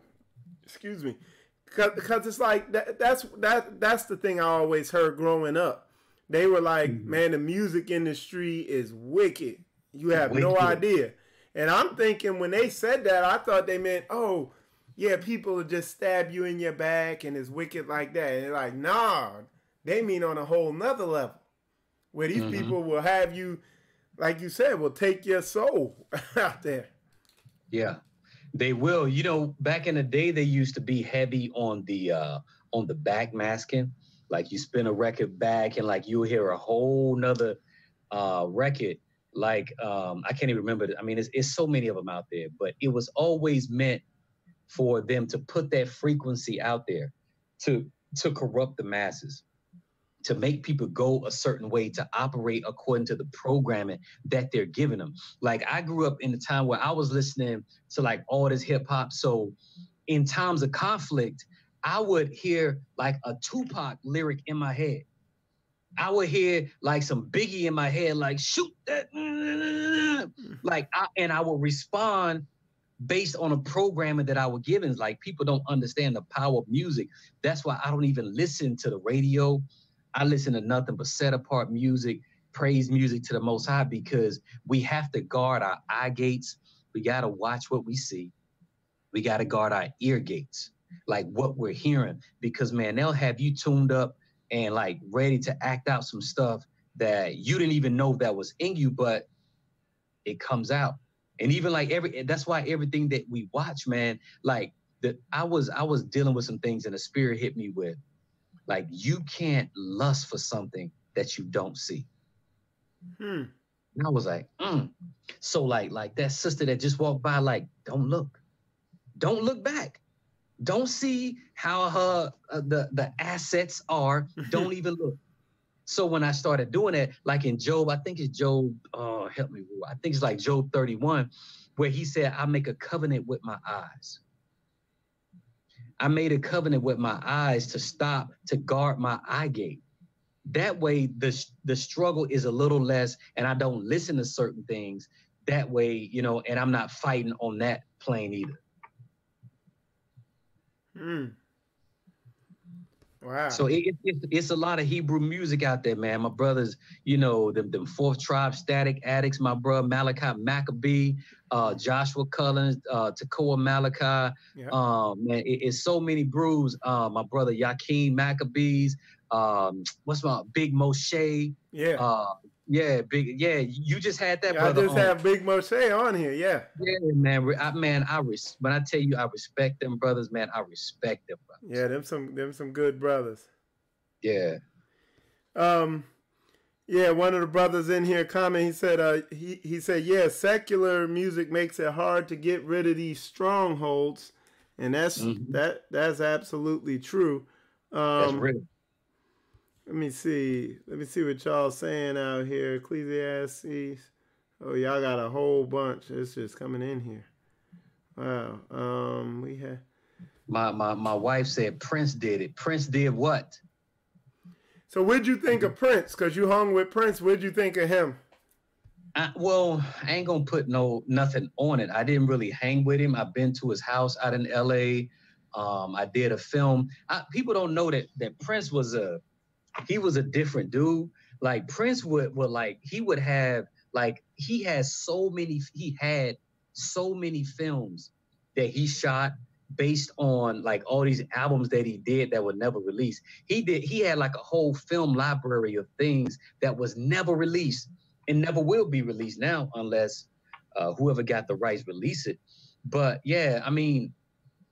Excuse me, because it's like that's the thing I always heard growing up. They were like, man, the music industry is wicked. You have no idea. And I'm thinking when they said that, I thought they meant, yeah, people will just stab you in your back and it's wicked like that. And they're like, nah, they mean on a whole nother level. Where these people will have you, like you said, will take your soul out there. Yeah, they will. You know, back in the day, they used to be heavy on the back masking. Like you spin a record back and like you'll hear a whole nother record. Like I can't even remember. I mean, it's so many of them out there, but it was always meant for them to put that frequency out there to corrupt the masses, to make people go a certain way, to operate according to the programming that they're giving them. Like I grew up in a time where I was listening to like all this hip hop. So in times of conflict, I would hear like a Tupac lyric in my head. I would hear like some Biggie in my head, like shoot that, and I would respond based on a programming that I was given. Like people don't understand the power of music. That's why I don't even listen to the radio. I listen to nothing but set apart music, praise music to the Most High, because we have to guard our eye gates. We got to watch what we see. We got to guard our ear gates, like what we're hearing, because man, they'll have you tuned up and like ready to act out some stuff that you didn't even know that was in you, but it comes out. And even like that's why everything that we watch, man, like I was dealing with some things and the spirit hit me with, like, you can't lust for something that you don't see. And I was like, So like that sister that just walked by, like, don't look back. Don't see how her the assets are. Don't even look. So when I started doing that, like in Job, I think it's Job, help me, I think it's like Job 31, where he said, I make a covenant with my eyes. I made a covenant with my eyes to guard my eye gate. That way, the struggle is a little less, and I don't listen to certain things. That way, you know, and I'm not fighting on that plane either. Wow. So it's a lot of Hebrew music out there, man. My brothers, you know, them Fourth Tribe, Static Addicts, my brother Malachi Maccabee, Joshua Cullens, Tekoa Malachi. Yep. Man, it's so many brews. My brother Yakeem Maccabees. What's my Big Moshe? Yeah. You just had that, brother. I just have Big Moshe on here. Yeah. Yeah, man. When I tell you, I respect them brothers, man. I respect them brothers. Yeah, them some good brothers. Yeah. Yeah, one of the brothers in here comment, he said, he said, yeah, secular music makes it hard to get rid of these strongholds, and that's absolutely true. That's real. Let me see what y'all saying out here. Ecclesiastes. Oh, y'all got a whole bunch. It's just coming in here. Wow. We had my wife said Prince did it. Prince did what? So what'd you think of Prince? Because you hung with Prince. What'd you think of him? I ain't gonna put nothing on it. I didn't really hang with him. I've been to his house out in LA. I did a film. People don't know that Prince was a different dude. Like Prince he had so many films that he shot based on like all these albums that he did that were never released. He had like a whole film library of things that was never released and never will be released now unless whoever got the rights release it. But yeah, I mean,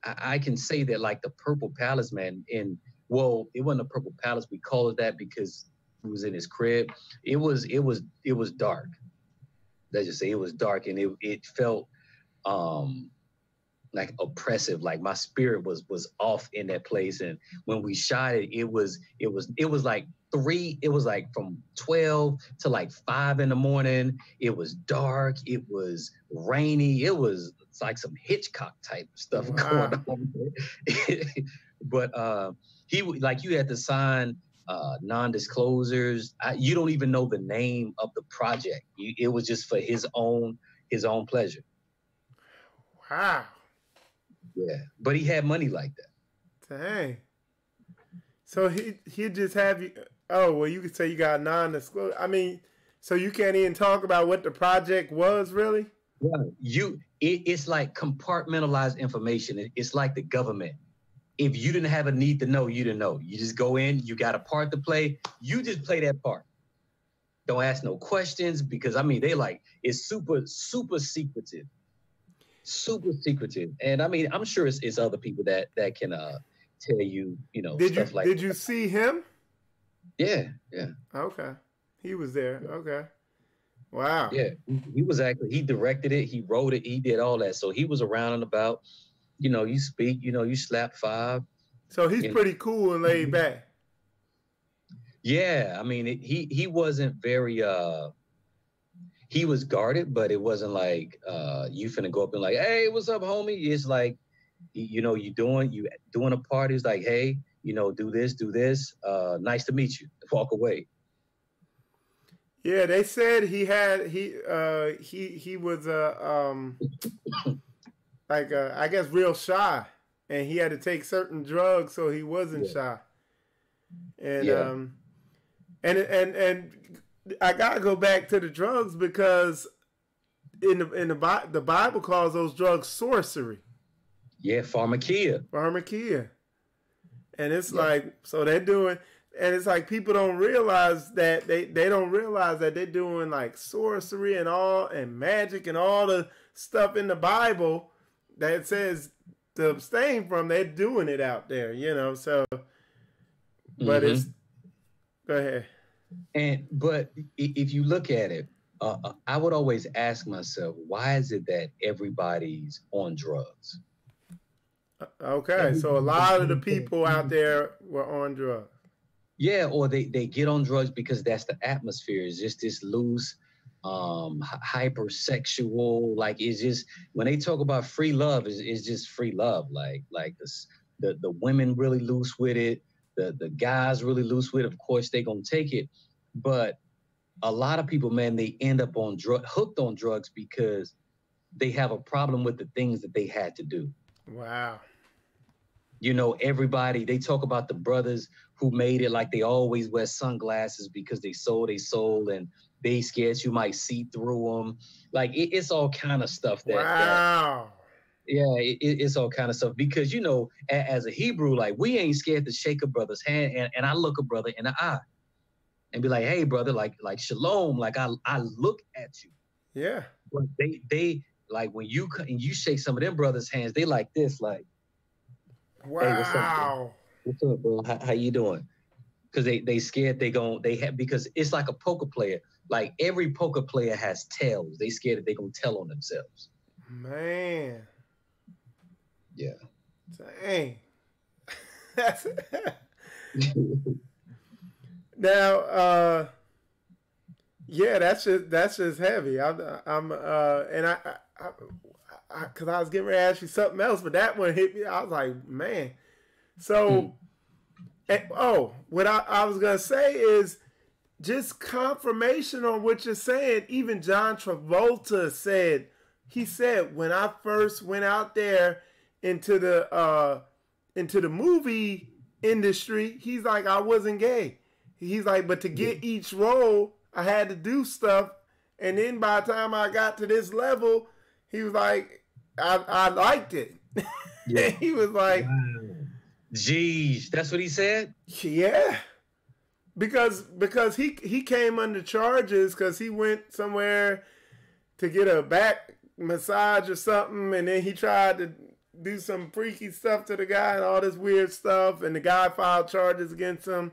I can say that like the Purple Palace, man, it wasn't a Purple Palace. We call it that because he was in his crib. It was dark. Let's just say it was dark, and it felt like oppressive. Like my spirit was off in that place. And when we shot it, it was like from 12 to like 5 in the morning. It was dark. It was rainy. It's like some Hitchcock type stuff going on. But you had to sign non-disclosures. You don't even know the name of the project. It was just for his own pleasure. Wow. Yeah, but he had money like that. Dang. So he just have you. Oh well, you could say you got non-disclosure. I mean, so you can't even talk about what the project was, really? It's like compartmentalized information. It's like the government. If you didn't have a need to know, you didn't know. You just go in, you got a part to play, you just play that part. Don't ask no questions, because I mean, it's super, super secretive. Super secretive. And I mean, I'm sure it's other people that can tell you, stuff like that. Did you see him? Yeah. Okay. He was there. Okay. Wow. Yeah. He directed it, he wrote it, he did all that. So he was around and about. You speak, you slap five. So he's pretty cool and laid back. Yeah, I mean, he wasn't very, he was guarded, but it wasn't like you finna go up and like, hey, what's up, homie? It's like, you doing a party. It's like, hey, do this. Nice to meet you. Walk away. Yeah, they said he was I guess real shy, and he had to take certain drugs so he wasn't shy. And and I gotta go back to the drugs, because in the Bible calls those drugs sorcery. Yeah, Pharmakia. And it's like, so they're doing, and it's like people don't realize that they don't realize that they're doing like sorcery and magic and all the stuff in the Bible that says to abstain from. They're doing it out there, so, but it's, go ahead. But if you look at it, I would always ask myself, why is it that everybody's on drugs? Okay, so a lot of the people out there were on drugs. Yeah, or they get on drugs because that's the atmosphere. It's just this loose, hypersexual. Like, it's just, when they talk about free love, it's just free love. Like this, the women really loose with it. The guys really loose with it. Of course, they gonna take it. But a lot of people, man, they end up hooked on drugs because they have a problem with the things that they had to do. Wow. Everybody, they talk about the brothers who made it, like they always wear sunglasses because they sold their soul and they scared you might see through them. Like, it's all kind of stuff that. Wow. It's all kind of stuff because, as a Hebrew, like, we ain't scared to shake a brother's hand. And I look a brother in the eye and be like, hey, brother, like shalom. Like, I look at you. Yeah. But they like, when you shake some of them brothers' hands, they like this, like, wow. Hey, what's up, bro? How you doing? Because they scared because it's like a poker player. Like, every poker player has tells. They scared that they're going to tell on themselves. Man. Yeah. Dang. Now, yeah, that's just heavy. Because I was getting ready to ask you something else, but that one hit me. I was like, man. So, what I was going to say is just confirmation on what you're saying. Even John Travolta said, when I first went out there into the movie industry, he's like, I wasn't gay. He's like, but to get each role, I had to do stuff. And then by the time I got to this level, he was like, I liked it. Yeah. He was like, wow. Geez, that's what he said? Yeah. Because he came under charges because he went somewhere to get a back massage or something, and then he tried to do some freaky stuff to the guy and all this weird stuff, and the guy filed charges against him.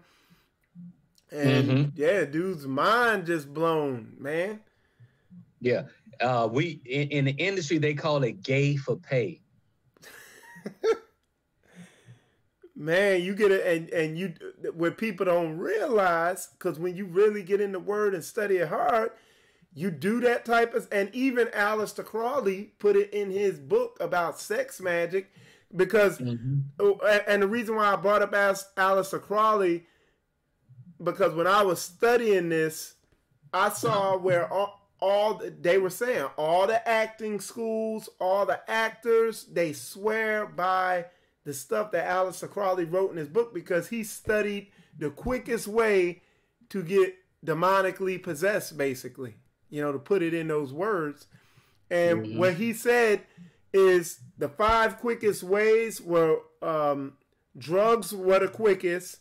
And yeah, dude's mind just blown, man. Yeah. We in the industry, they call it gay for pay. Man, you get it, and you, what people don't realize, because when you really get in the word and study it hard, you do that type of, and even Aleister Crowley put it in his book about sex magic, because, and the reason why I brought up Aleister Crowley, because when I was studying this, I saw where all they were saying, all the acting schools, all the actors, they swear by the stuff that Aleister Crowley wrote in his book, because he studied the quickest way to get demonically possessed, basically, to put it in those words. And what he said is the 5 quickest ways were drugs were the quickest,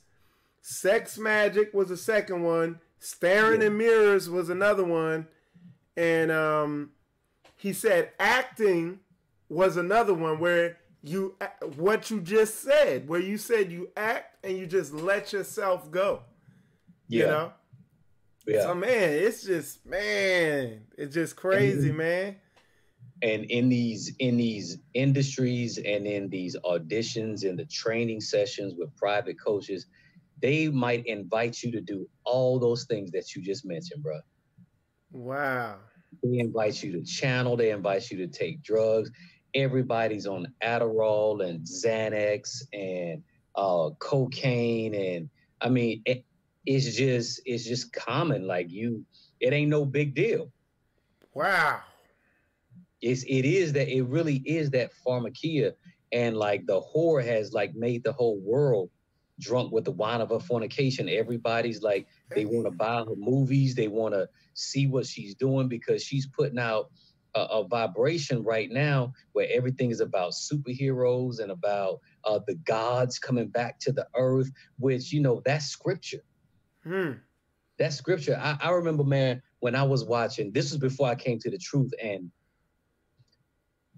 sex magic was the second one, staring in mirrors was another one, and he said acting was another one, where you, what you just said, where you said you act and you just let yourself go. You know? Yeah. So man, it's just crazy, man. And in these industries and in these auditions and the training sessions with private coaches, they might invite you to do all those things that you just mentioned, bro. Wow. They invite you to channel. They invite you to take drugs. Everybody's on Adderall and Xanax and cocaine, and I mean, it's just common. Like it ain't no big deal. Wow. It really is that pharmakia, and like the whore has like made the whole world drunk with the wine of her fornication. Everybody's like, they want to buy her movies, they want to see what she's doing, because she's putting out a vibration right now where everything is about superheroes and about the gods coming back to the earth, which, you know, that's scripture. That's scripture. I remember, man, when I was watching, this was before I came to the truth, and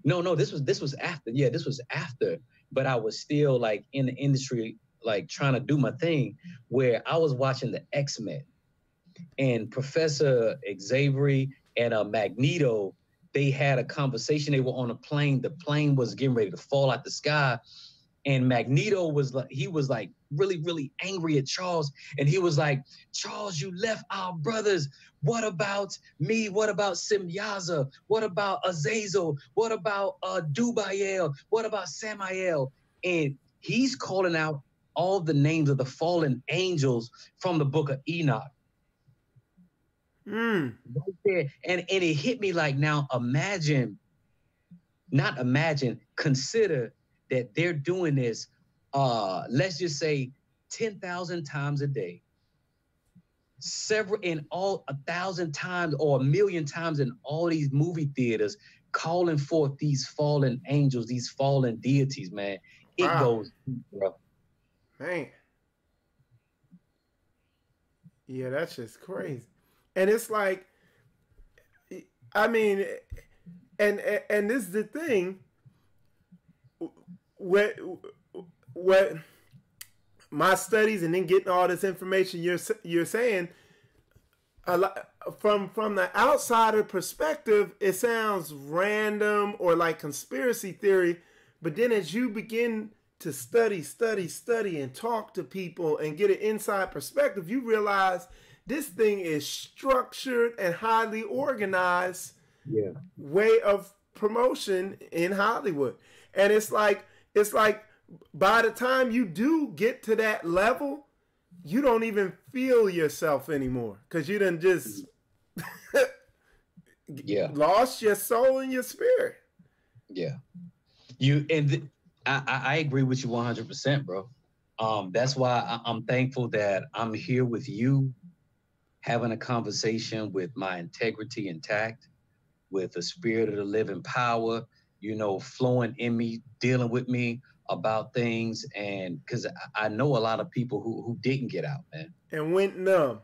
no, this was after. Yeah, this was after, but I was still like in the industry, like trying to do my thing, where I was watching the X-Men, and Professor Xavier and Magneto, they had a conversation. They were on a plane. The plane was getting ready to fall out the sky, and Magneto was like really, really angry at Charles, and he was like, "Charles, you left our brothers. What about me? What about Simyaza? What about Azazel? What about Dubael? What about Samael?" And he's calling out all the names of the fallen angels from the book of Enoch. Right there. And it hit me like, now consider that they're doing this, let's just say 10,000 times a day, several in all 1,000 times or 1,000,000 times in all these movie theaters, calling forth these fallen angels, these fallen deities, man. It goes deep, bro. Man. Yeah, that's just crazy. And it's like, I mean, and this is the thing, what my studies and then getting all this information you're saying, a lot, from the outsider perspective, it sounds random or like conspiracy theory, but then as you begin to study and talk to people and get an inside perspective, you realize this thing is structured and highly organized way of promotion in Hollywood. And it's like by the time you do get to that level, you don't even feel yourself anymore, because you done just lost your soul and your spirit. Yeah. I agree with you 100%, bro. That's why I'm thankful that I'm here with you, having a conversation with my integrity intact, with the spirit of the living power, you know, flowing in me, dealing with me about things. And because I know a lot of people who didn't get out, man. And went numb.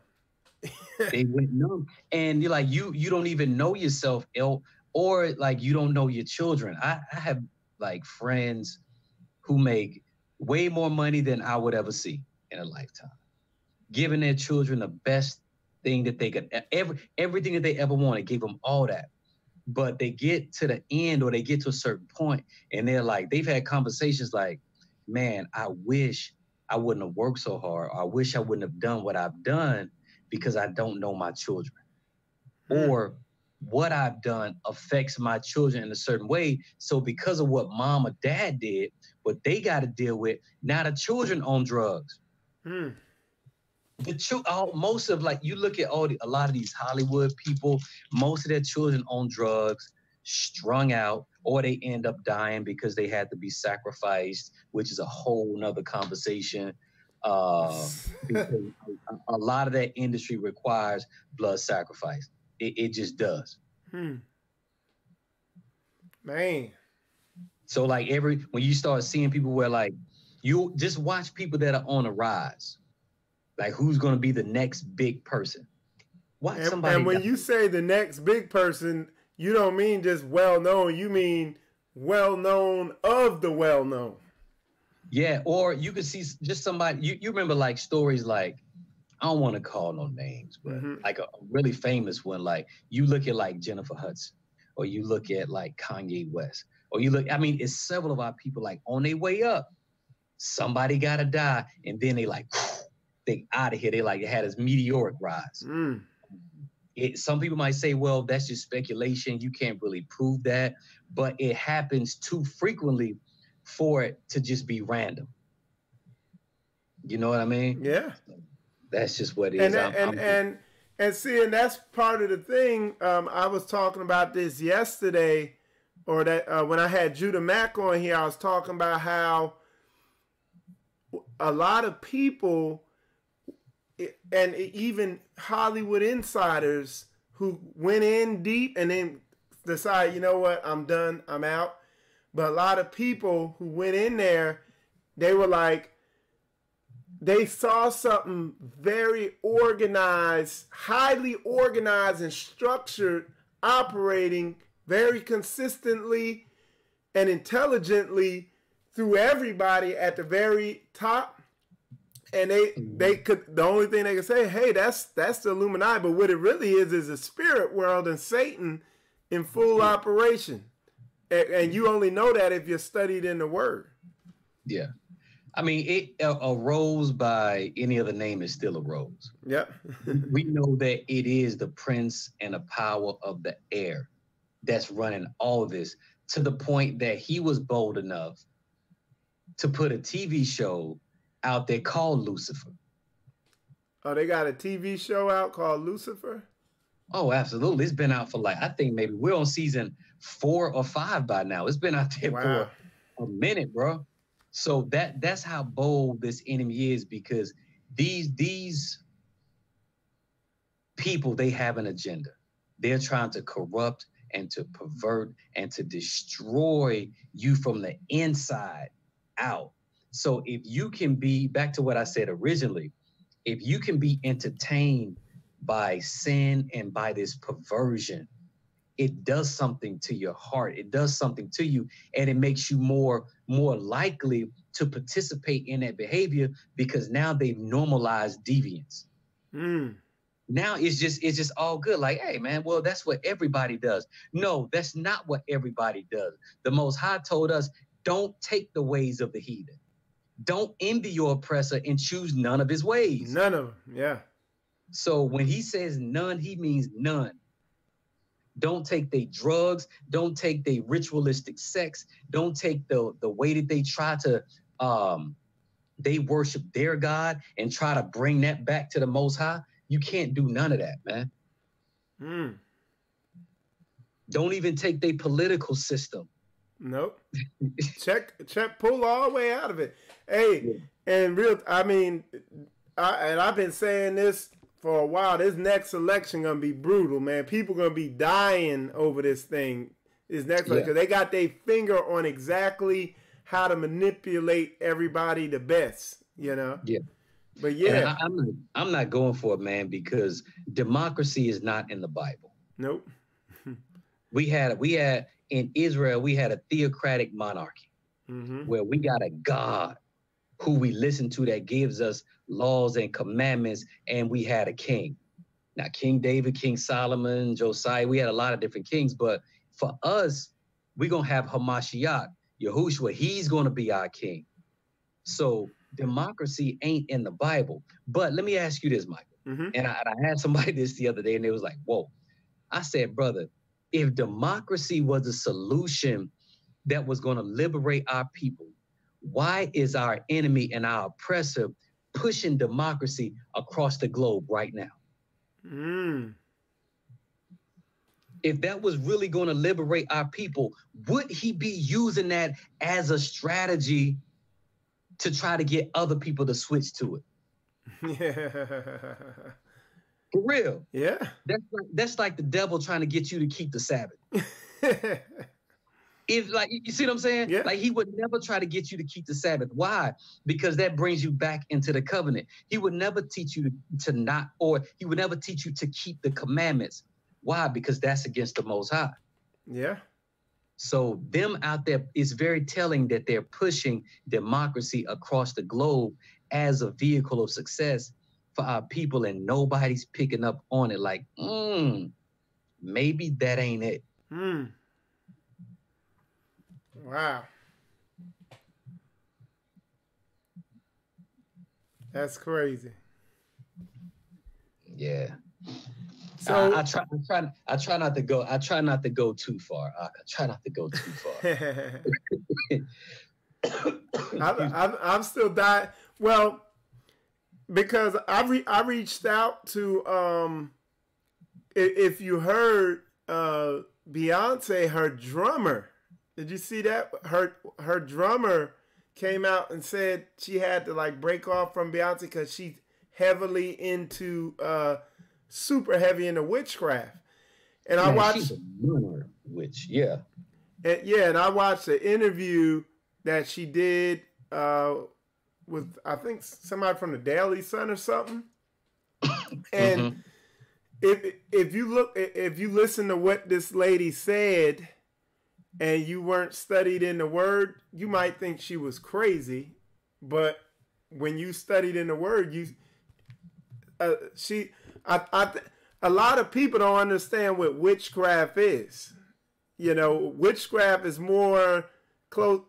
They went numb. And you're like, you don't even know yourself, or like you don't know your children. I have like friends who make way more money than I would ever see in a lifetime, giving their children the best thing that they could, everything that they ever wanted, gave them all that. But they get to the end, or they get to a certain point, and they're like, they've had conversations like, man, I wish I wouldn't have worked so hard. Or I wish I wouldn't have done what I've done because I don't know my children. Or what I've done affects my children in a certain way. So because of what mom or dad did, what they got to deal with, now the children on drugs. Most of, like, you look at a lot of these Hollywood people, most of their children on drugs, strung out, or they end up dying because they had to be sacrificed, which is a whole nother conversation. Because a lot of that industry requires blood sacrifice. It just does. Man. So like when you start seeing people where like you just watch people that are on a rise, like who's going to be the next big person. Watch somebody. And when you say the next big person, you don't mean just well known. You mean well known of the well known. Yeah, or you could see just somebody. You remember like stories like, I don't want to call no names, but like a really famous one. Like you look at like Jennifer Hudson, or you look at like Kanye West, or you look. I mean, it's several of our people like on their way up. Somebody got to die, and then they like they out of here. They like it had this meteoric rise. Some people might say, well, that's just speculation. You can't really prove that, but it happens too frequently for it to just be random. You know what I mean? Yeah. That's just what it is. And see, and that's part of the thing. I was talking about this yesterday, or that when I had Judah Mack on here, I was talking about how a lot of people, and even Hollywood insiders who went in deep and then decided, you know what, I'm done, I'm out. But a lot of people who went in there, they were like, they saw something very organized, highly organized and structured, operating very consistently and intelligently through everybody at the very top. And they could, the only thing they could say, hey, that's the Illuminati. But what it really is a spirit world and Satan in full operation. And you only know that if you're studied in the Word. Yeah. I mean, a rose by any other name is still a rose. Yep. We know that it is the prince and the power of the air that's running all this, to the point that he was bold enough to put a TV show out there called Lucifer. Oh, they got a TV show out called Lucifer? Oh, absolutely. It's been out for like, I think maybe we're on season 4 or 5 by now. It's been out there for a minute, bro. So that's how bold this enemy is, because these people, they have an agenda. They're trying to corrupt and to pervert and to destroy you from the inside out. So if you can be, back to what I said originally, if you can be entertained by sin and by this perversion, it does something to your heart. It does something to you, and it makes you more likely to participate in that behavior, because now they've normalized deviance. Now it's just all good. Like, hey, man, well, that's what everybody does. No, that's not what everybody does. The Most High told us, don't take the ways of the heathen. Don't envy your oppressor and choose none of his ways. None of them, yeah. So when he says none, he means none. Don't take their drugs. Don't take their ritualistic sex. Don't take the way that they try to, they worship their God and try to bring that back to the Most High. You can't do none of that, man. Don't even take their political system. Nope. check, pull all the way out of it. Hey, and I mean, I've been saying this for a while. This next election gonna be brutal, man. People gonna be dying over this thing. This next one, because they got their finger on exactly how to manipulate everybody the best, you know. Yeah. But yeah, I'm not going for it, man, because democracy is not in the Bible. Nope. we had in Israel, we had a theocratic monarchy where we got a God who we listen to that gives us laws and commandments, and we had a king. Now, King David, King Solomon, Josiah, we had a lot of different kings, but for us, we're going to have Hamashiach, Yahushua. He's going to be our king. So democracy ain't in the Bible. But let me ask you this, Michael. And I had somebody this the other day, and they was like, whoa. I said, brother, if democracy was a solution that was going to liberate our people, why is our enemy and our oppressor pushing democracy across the globe right now? If that was really going to liberate our people, would he be using that as a strategy to try to get other people to switch to it? Yeah. For real. Yeah. That's like the devil trying to get you to keep the Sabbath. If like you see what I'm saying? Yeah. Like he would never try to get you to keep the Sabbath. Why? Because that brings you back into the covenant. He would never teach you to not, or he would never teach you to keep the commandments. Why? Because that's against the Most High. Yeah. So them out there, it's very telling that they're pushing democracy across the globe as a vehicle of success for our people, and nobody's picking up on it. Like, maybe that ain't it. Wow. That's crazy. Yeah. So I try not to go. I try not to go too far. I try not to go too far. I'm still dying. Well, because I reached out to if you heard Beyonce, her drummer. Did you see that? Her drummer came out and said she had to like break off from Beyonce because she's heavily into super heavy into witchcraft. And I watched she's a runner, which and I watched the interview that she did with I think somebody from the Daily Sun or something. And if you listen to what this lady said, and you weren't studied in the word, you might think she was crazy. But when you studied in the word, a lot of people don't understand what witchcraft is. You know, witchcraft is more close.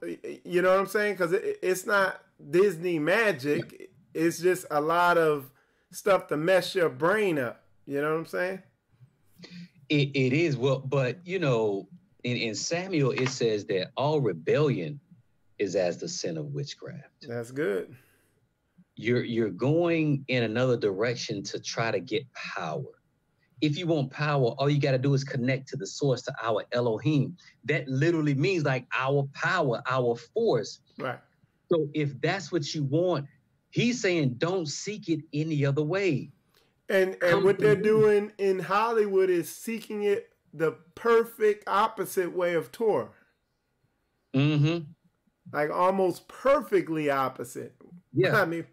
You know what I'm saying? Because it's not Disney magic. It's just a lot of stuff to mess your brain up. You know what I'm saying? It is. Well, but you know, in Samuel, it says that all rebellion is as the sin of witchcraft. That's good. You're going in another direction to try to get power. If you want power, all you got to do is connect to the source, to our Elohim. That literally means like our power, our force. Right. So if that's what you want, he's saying don't seek it any other way. And what they're doing in Hollywood is seeking it the perfect opposite way of Torah. Mm-hmm. Like almost perfectly opposite. Yeah. I mean,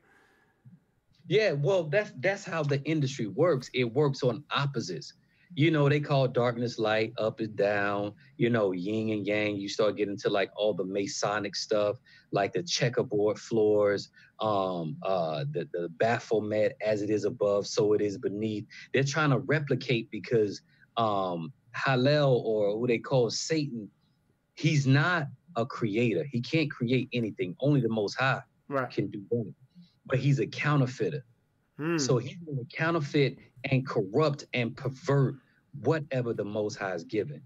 yeah, well, that's how the industry works. It works on opposites. You know, they call darkness light, up and down, you know, yin and yang. You start getting to like all the Masonic stuff, like the checkerboard floors, the Baphomet, as it is above, so it is beneath. They're trying to replicate because Hallel, or who they call Satan, he's not a creator. He can't create anything. Only the Most High can do that. But he's a counterfeiter. So he's going to counterfeit and corrupt and pervert whatever the Most High is given.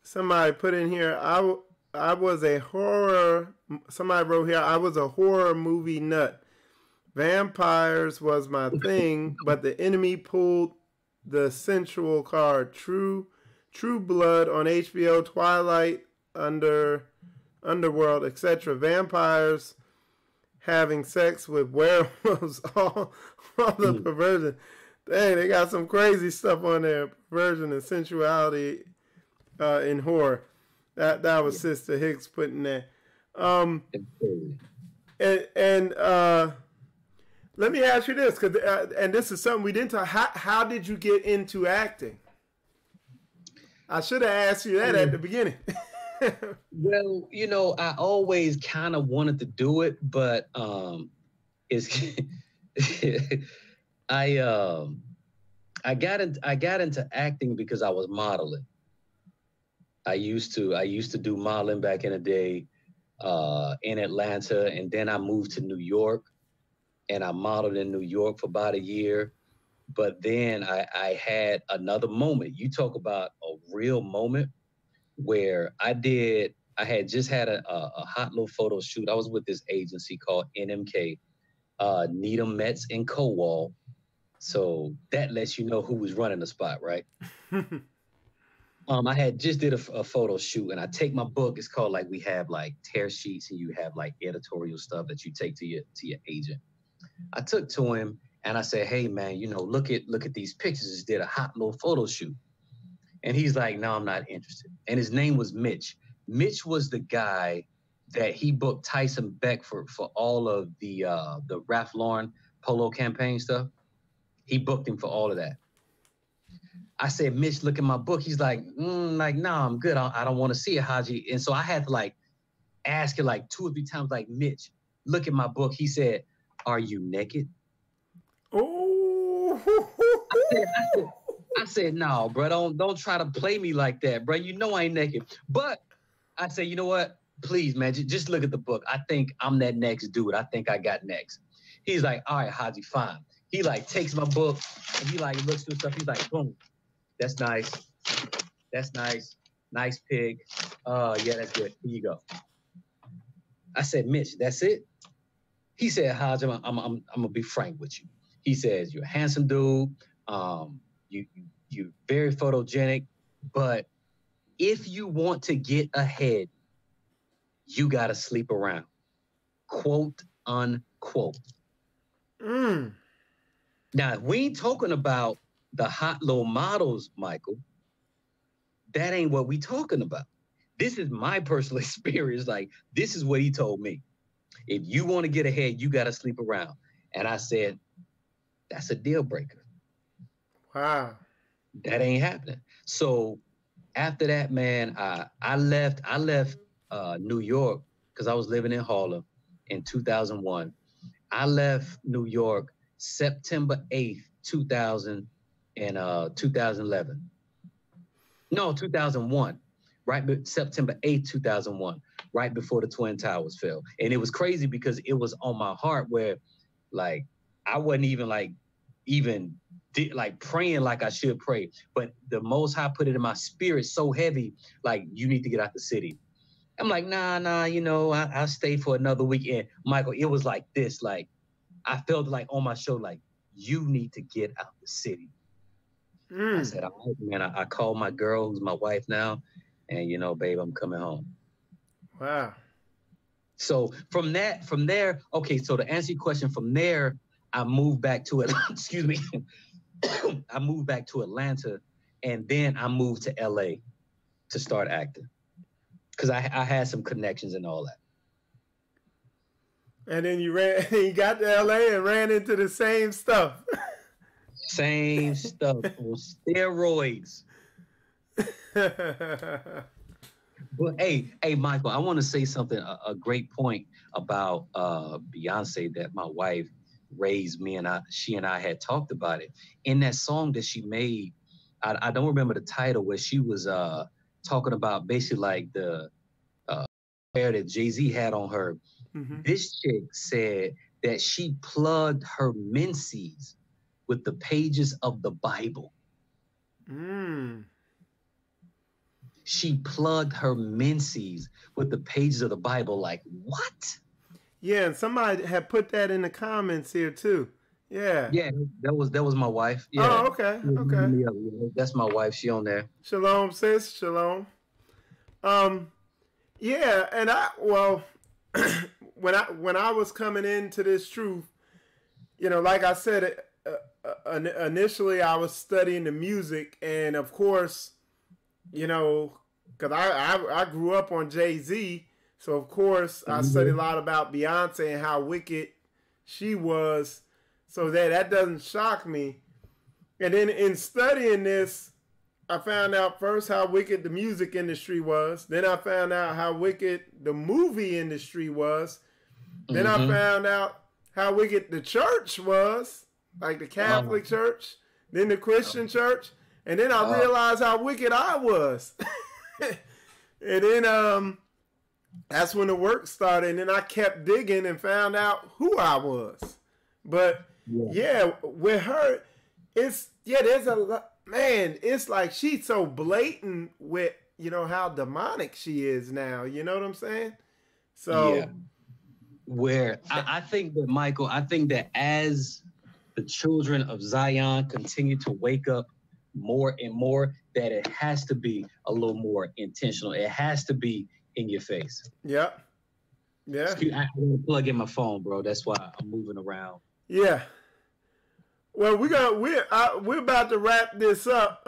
Somebody put in here, I was a horror, somebody wrote here, I was a horror movie nut. Vampires was my thing, but the enemy pulled the sensual card. True Blood on HBO, Twilight, Underworld, etc. Vampires having sex with werewolves, all the perversion. Dang, they got some crazy stuff on there. Perversion and sensuality in horror. That was Sister Hicks putting that. Let me ask you this, and this is something we didn't talk. How did you get into acting? I should have asked you that at the beginning. Well, you know, I always kind of wanted to do it, but it's I got into acting because I was modeling. I used to do modeling back in the day in Atlanta, and then I moved to New York, and I modeled in New York for about a year. But then I had another moment. You talk about a real moment where I had just had a hot little photo shoot. I was with this agency called NMK, Needham, Metz, and Kowal. So that lets you know who was running the spot, right? I had just did a photo shoot, and I take my book. It's called, like, we have like tear sheets, and you have like editorial stuff that you take to your agent. I took to him and I said, "Hey man, you know, look at these pictures. Just did a hot little photo shoot." And he's like, no, I'm not interested. And his name was Mitch. Mitch was the guy that he booked Tyson Beckford for all of the Ralph Lauren polo campaign stuff. He booked him for all of that. I said, Mitch, look at my book. He's like, nah, I'm good. I don't want to see it, Haji. And so I had to like ask it like 2 or 3 times, like, Mitch, look at my book. He said, are you naked? Oh. I said, no, bro, don't try to play me like that, bro. You know I ain't naked. But I said, you know what? Please, man, just look at the book. I think I'm that next dude. I think I got next. He's like, all right, Haji, fine. He like takes my book and he like looks through stuff. He's like, boom, that's nice. That's nice. Nice pig. Yeah, that's good. Here you go. I said, Mitch, that's it? He said, Haji, I'm gonna be frank with you. He says, you're a handsome dude. You're very photogenic, but if you want to get ahead, you got to sleep around, quote, unquote. Now, we ain't talking about the hot little models, Michael. That ain't what we talking about. This is my personal experience. Like, this is what he told me. If you want to get ahead, you got to sleep around. And I said, that's a deal breaker. Wow. That ain't happening. So after that, man, I left New York because I was living in Harlem in 2001. I left New York September 8th, 2011. No, 2001. Right, September 8th, 2001, right before the Twin Towers fell. And it was crazy because it was on my heart where, like, I wasn't even praying like I should pray. But the Most High put it in my spirit so heavy, like, you need to get out the city. I'm like, nah, you know, I'll stay for another weekend. Michael, it was like this, like, I felt like on my show, like, you need to get out the city. I said, all right, man, I called my girl, who's my wife now, and, you know, babe, I'm coming home. Wow. So from there, okay, so to answer your question, from there, I moved back to Atlanta, excuse me. I moved back to Atlanta, and then I moved to LA to start acting. Because I had some connections and all that. And then you got to LA and ran into the same stuff. Same stuff on steroids. But hey, Michael, I want to say something, a great point about Beyonce that my wife raised me and she and I had talked about it. In that song that she made, I don't remember the title, where she was talking about basically like the hair that Jay-Z had on her. Mm-hmm. This chick said that she plugged her menses with the pages of the Bible. She plugged her menses with the pages of the Bible. Like, what? Yeah, and somebody had put that in the comments here too. Yeah. Yeah, that was my wife. Yeah. Oh, okay. That's my wife. She on there. Shalom, sis. Shalom. Yeah, and when I was coming into this truth, you know, like I said, initially I was studying the music, and of course, you know, because I grew up on Jay-Z, so of course I studied a lot about Beyonce and how wicked she was, so that doesn't shock me. And then in studying this, I found out first how wicked the music industry was. Then I found out how wicked the movie industry was. Then I found out how wicked the church was, like the Catholic church, then the Christian church. And then I realized how wicked I was. And then that's when the work started. And then I kept digging and found out who I was. But yeah, with her, there's a lot. Man, it's like she's so blatant with, you know, how demonic she is now. You know what I'm saying? So, yeah. Where I think that, Michael, as the children of Zion continue to wake up more and more, that it has to be a little more intentional. It has to be in your face. Yep. Yeah. Excuse, I want to plug in my phone, bro. That's why I'm moving around. Yeah. Well, we're about to wrap this up.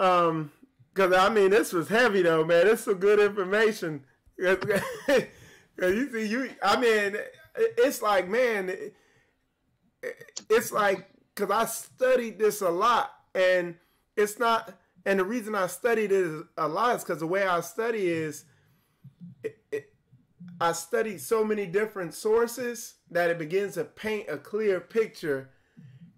Because, I mean, this was heavy, though, man. This is some good information. Because you see, I mean, it's like, man, it's like, because I studied this a lot, and it's not, and the reason I studied it a lot is because the way I study is, I studied so many different sources that it begins to paint a clear picture.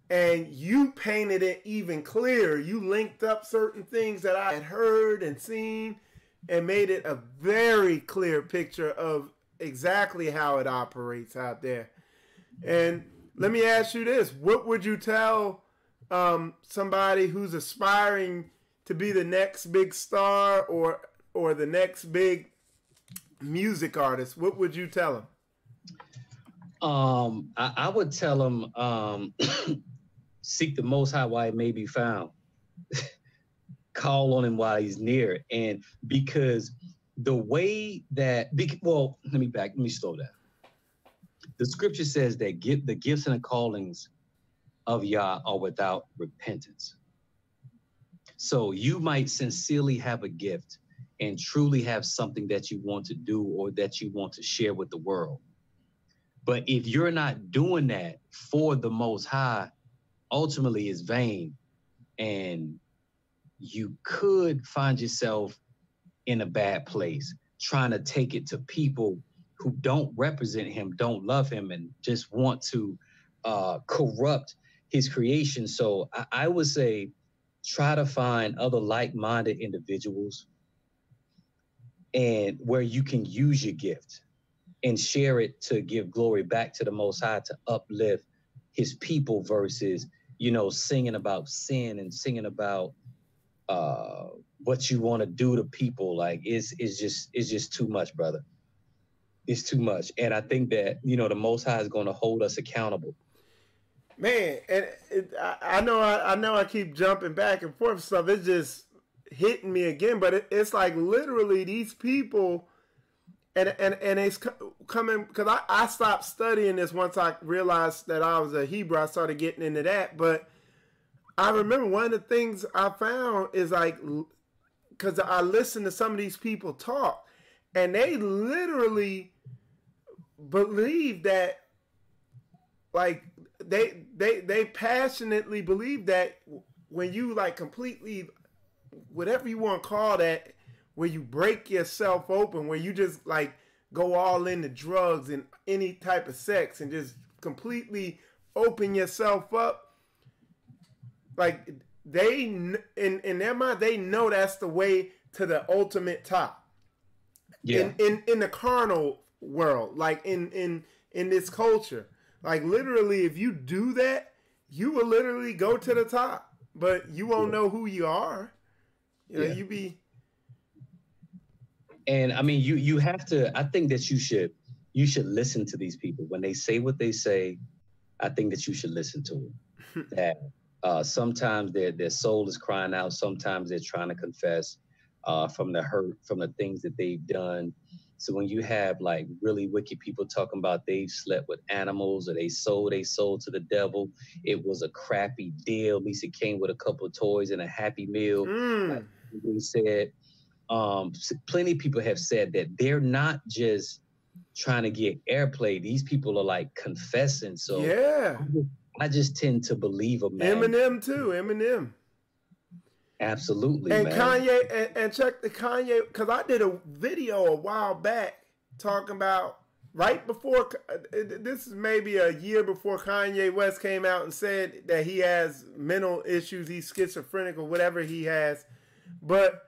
And you painted it even clearer. You linked up certain things that I had heard and seen and made it a very clear picture of exactly how it operates out there. And let me ask you this. What would you tell somebody who's aspiring to be the next big star or the next big music artist? What would you tell them? I would tell them, seek the Most High while he may be found. Call on him while he's near. And because the way that, well, let me slow down. The scripture says that the gifts and the callings of Yah are without repentance. So you might sincerely have a gift and truly have something that you want to do or that you want to share with the world. But if you're not doing that for the Most High, ultimately it's vain, and you could find yourself in a bad place trying to take it to people who don't represent him, don't love him, and just want to corrupt his creation. So I would say try to find other like-minded individuals and where you can use your gift and share it to give glory back to the Most High, to uplift his people versus, singing about sin and singing about what you want to do to people. Like it's just too much, brother. It's too much. And I think that, the Most High is going to hold us accountable. Man, and I know I keep jumping back and forth stuff. It's just hitting me again, but it's like literally these people, and it's coming, because I stopped studying this once I realized that I was a Hebrew. I started getting into that, but I remember one of the things I found is like, because I listened to some of these people talk, and they literally believe that, like, they passionately believe that when you like completely, whatever you want to call that, where you break yourself open, where you just like go all into drugs and any type of sex and just completely open yourself up, like they in their mind, they know that's the way to the ultimate top. Yeah. In the carnal world, like in this culture, like literally, if you do that, you will literally go to the top, but you won't know who you are. You be. And I mean, you have to. I think that you should listen to these people when they say what they say. I think that you should listen to them. That sometimes their soul is crying out. Sometimes they're trying to confess from the hurt, from the things that they've done. So when you have like really wicked people talking about they slept with animals or they sold their soul to the devil, it was a crappy deal. At least it came with a couple of toys and a Happy Meal. Like they said, plenty of people have said that they're not just trying to get airplay. These people are like confessing. So yeah, I just tend to believe them, man. Eminem too. Eminem. Absolutely, and man. Kanye, and check the Kanye, because I did a video a while back talking about right before, this is maybe a year before Kanye West came out and said that he has mental issues, he's schizophrenic or whatever he has. But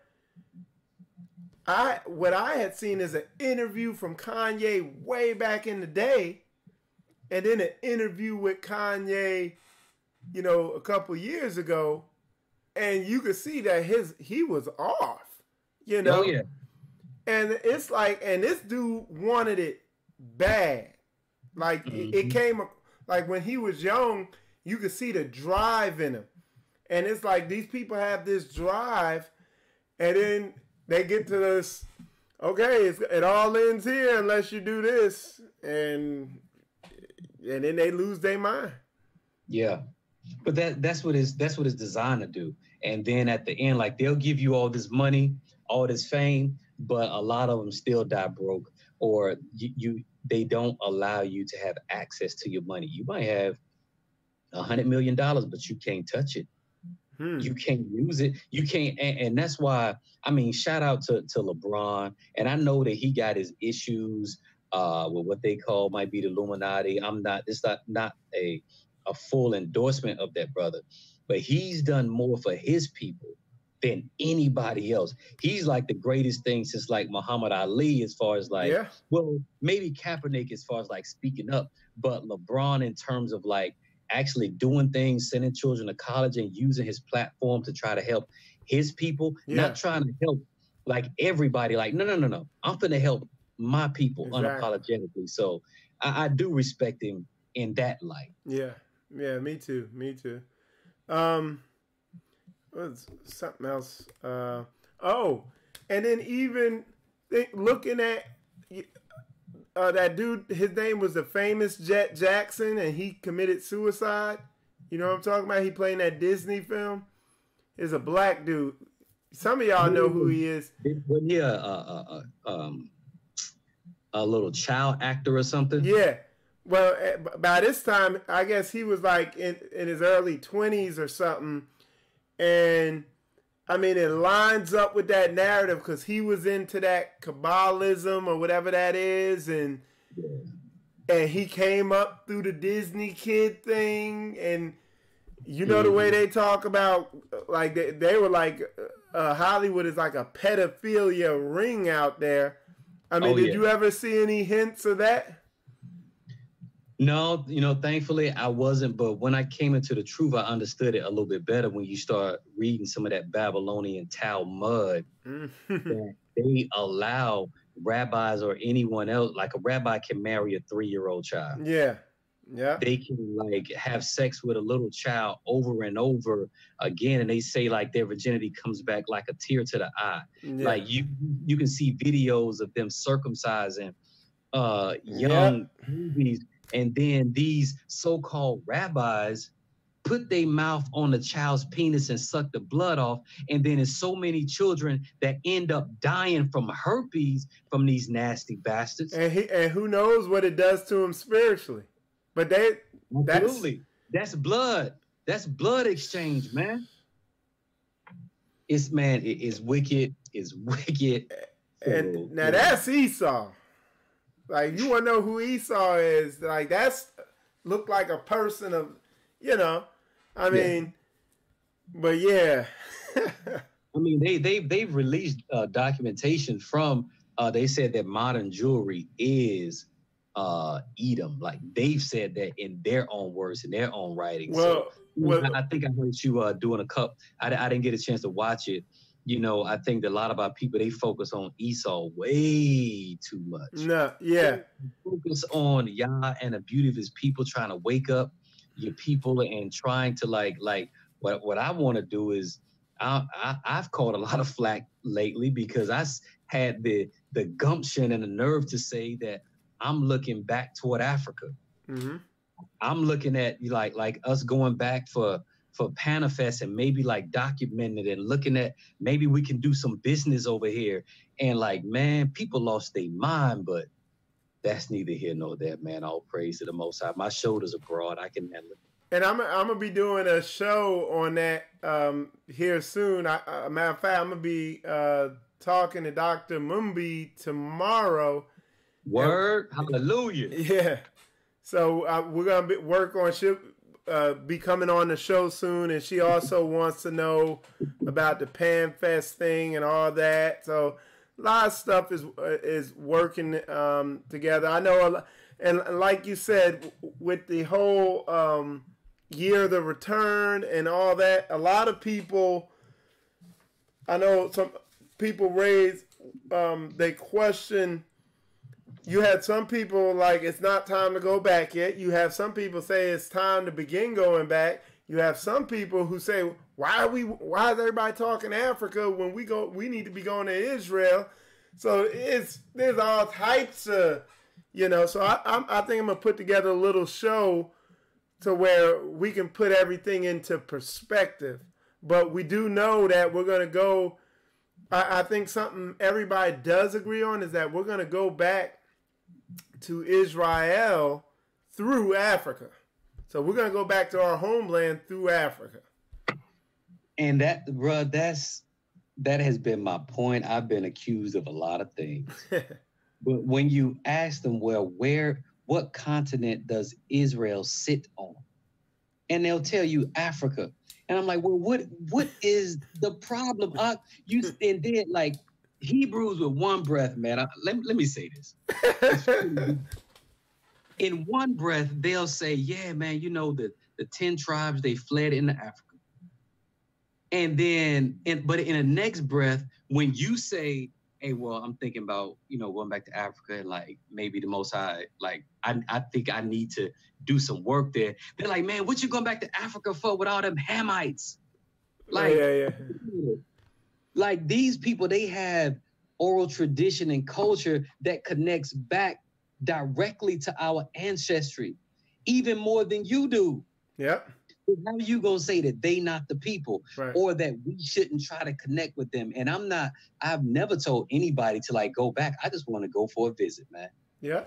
what I had seen is an interview from Kanye way back in the day, and then an interview with Kanye, a couple years ago. And you could see that he was off, Oh, yeah. And it's like, and this dude wanted it bad. Like it came, like when he was young, you could see the drive in him. And it's like these people have this drive, and then they get to this, okay, it all ends here unless you do this. And then they lose their mind. Yeah. But that's what it's designed to do. And then at the end, like they'll give you all this money, all this fame, but a lot of them still die broke, or they don't allow you to have access to your money. You might have $100 million, but you can't touch it. You can't use it. You can't. And that's why, I mean, shout out to LeBron. And I know that he got his issues with what they call might be the Illuminati. It's not a full endorsement of that brother, but he's done more for his people than anybody else. He's like the greatest thing since like Muhammad Ali, as far as like, well, maybe Kaepernick as far as like speaking up, but LeBron in terms of like actually doing things, sending children to college and using his platform to try to help his people, not trying to help like everybody. Like, no. I'm finna help my people unapologetically. So I do respect him in that light. Yeah, me too. What's something else? And then even looking at that dude, his name was the famous Jet Jackson, and he committed suicide. You know what I'm talking about? He played in that Disney film. He's a black dude. Some of y'all know who he is. Wasn't he a little child actor or something? Yeah. Well, by this time, I guess he was like in his early 20s or something. And I mean, it lines up with that narrative because he was into that Kabbalism or whatever that is. And he came up through the Disney kid thing. And you know the way they talk about, like they were like, Hollywood is like a pedophilia ring out there. I mean, did you ever see any hints of that? No, thankfully I wasn't. But when I came into the truth, I understood it a little bit better when you start reading some of that Babylonian Talmud. That they allow rabbis or anyone else, like a rabbi can marry a 3-year-old child. Yeah. They can like have sex with a little child over and over again. And they say like their virginity comes back like a tear to the eye. Like you can see videos of them circumcising young babies. And then these so-called rabbis put their mouth on the child's penis and suck the blood off. And then there's so many children that end up dying from herpes from these nasty bastards. And who knows what it does to them spiritually. But that's blood. That's blood exchange, man. It's wicked. It's wicked. And now that's Esau. Like, you want to know who Esau is? Like, that's look like a person of, I mean, but yeah. I mean, they've released documentation from. They said that modern jewelry is Edom. Like they've said that in their own words, in their own writing. Well, I think I heard you doing a cup. I didn't get a chance to watch it. I think that a lot of our people, they focus on Esau way too much. They focus on Yah and the beauty of his people, trying to wake up your people and trying to like what I want to do is I've caught a lot of flack lately because I had the gumption and the nerve to say that I'm looking back toward Africa. I'm looking at like us going back for Panafest and maybe like documenting it and looking at maybe we can do some business over here. And like, man, people lost their mind, but that's neither here nor there, man. All praise to the Most High. My shoulders are broad. I can handle it. And I'm gonna be doing a show on that here soon. Matter of fact, I'm gonna be talking to Dr. Mumbi tomorrow. Word, hallelujah. Yeah. So we're gonna work on be coming on the show soon, and she also wants to know about the PanFest thing and all that. So a lot of stuff is working together. I know, and like you said, with the whole year of the return and all that, a lot of people, I know some people raise, they question. You had some people like it's not time to go back yet. You have some people say it's time to begin going back. You have some people who say, why is everybody talking Africa when we need to be going to Israel? So there's all types of, so I think I'm gonna put together a little show to where we can put everything into perspective. But we do know that we're going to go. I think something everybody does agree on is that we're going to go back to Israel through Africa. So we're going to go back to our homeland through Africa. And that, bro, that has been my point. I've been accused of a lot of things. But when you ask them, well, what continent does Israel sit on? And they'll tell you Africa. And I'm like, well, what is the problem? And then like Hebrews with one breath, man. Let me say this. In one breath, they'll say, yeah, man, you know, the 10 tribes, they fled into Africa. And then, but in the next breath, when you say, hey, well, I'm thinking about, you know, going back to Africa and like maybe the Most High, like I think I need to do some work there. They're like, man, what you going back to Africa for with all them Hamites? Like, like these people, they have oral tradition and culture that connects back directly to our ancestry, even more than you do. Yep. How are you gonna say that they not the people, right, or that we shouldn't try to connect with them? And I've never told anybody to like go back. I just want to go for a visit, man. Yeah.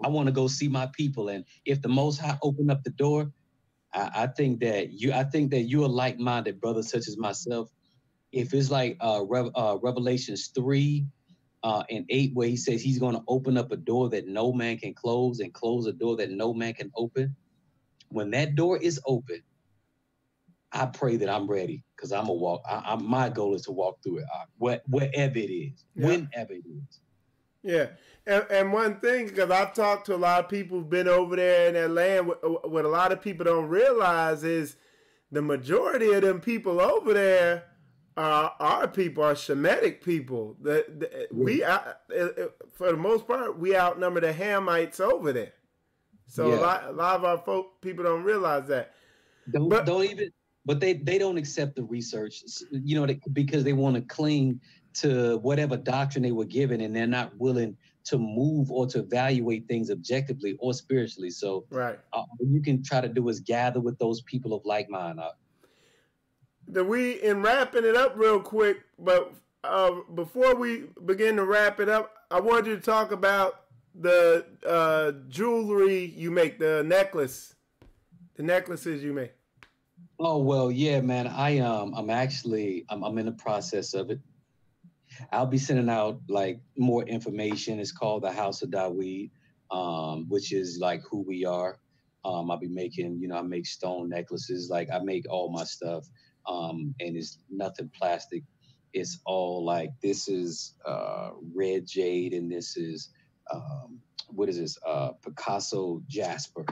I want to go see my people. And if the Most High open up the door, I think that you're a like-minded brother such as myself. If it's like Revelations 3 and 8, where he says he's going to open up a door that no man can close and close a door that no man can open. When that door is open, I pray that I'm ready, because I'm gonna walk. My goal is to walk through it, wherever it is, whenever it is. Yeah, and one thing, because I've talked to a lot of people who've been over there in that land, what a lot of people don't realize is the majority of them people over there are our people, are Shemitic people. We, for the most part, we outnumber the Hamites over there. So a lot of our people don't realize that. But they don't accept the research, you know, because they want to cling to whatever doctrine they were given, and they're not willing to move or to evaluate things objectively or spiritually. So right, what you can try to do is gather with those people of like mind. In wrapping it up real quick, but before we begin to wrap it up, I want you to talk about the jewelry you make, the necklaces you make. Oh, well, yeah, man. I'm in the process of it. I'll be sending out like more information. It's called the House of Dawid, which is like who we are. I'll be making, you know, I make stone necklaces. Like I make all my stuff, and it's nothing plastic. It's all like, this is red jade, and this is what is this? Picasso jasper.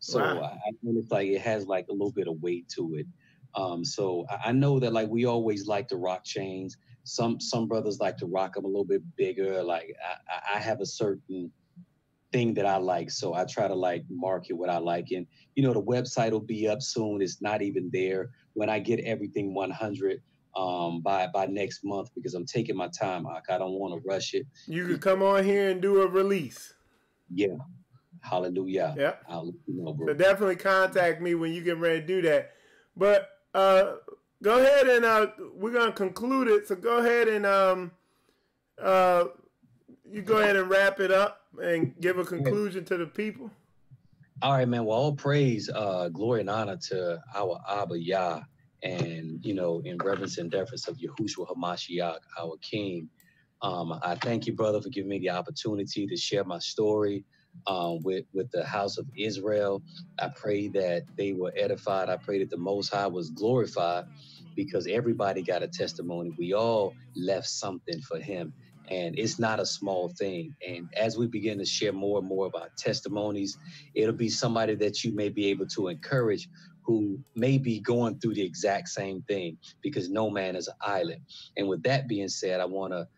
So wow. it's like it has like a little bit of weight to it. So I know that like we always like to rock chains. Some brothers like to rock them a little bit bigger. Like I have a certain thing that I like, so I try to like market what I like. And you know, the website will be up soon. It's not even there when I get everything 100 by next month, because I'm taking my time. I don't want to rush it. You could come on here and do a release. Yeah. Hallelujah. Yeah. I'll let you know, bro. So definitely contact me when you get ready to do that. But go ahead and we're gonna conclude it. So go ahead and you go ahead and wrap it up and give a conclusion to the people. All right, man. Well, all praise, glory, and honor to our Abba Yah, and you know, in reverence and deference of Yahushua Hamashiach, our King. I thank you, brother, for giving me the opportunity to share my story with the house of Israel. I pray that they were edified. I pray that the Most High was glorified, because everybody got a testimony. We all left something for him, and it's not a small thing. And as we begin to share more and more of our testimonies, it'll be somebody that you may be able to encourage who may be going through the exact same thing, because no man is an island. And with that being said, I want to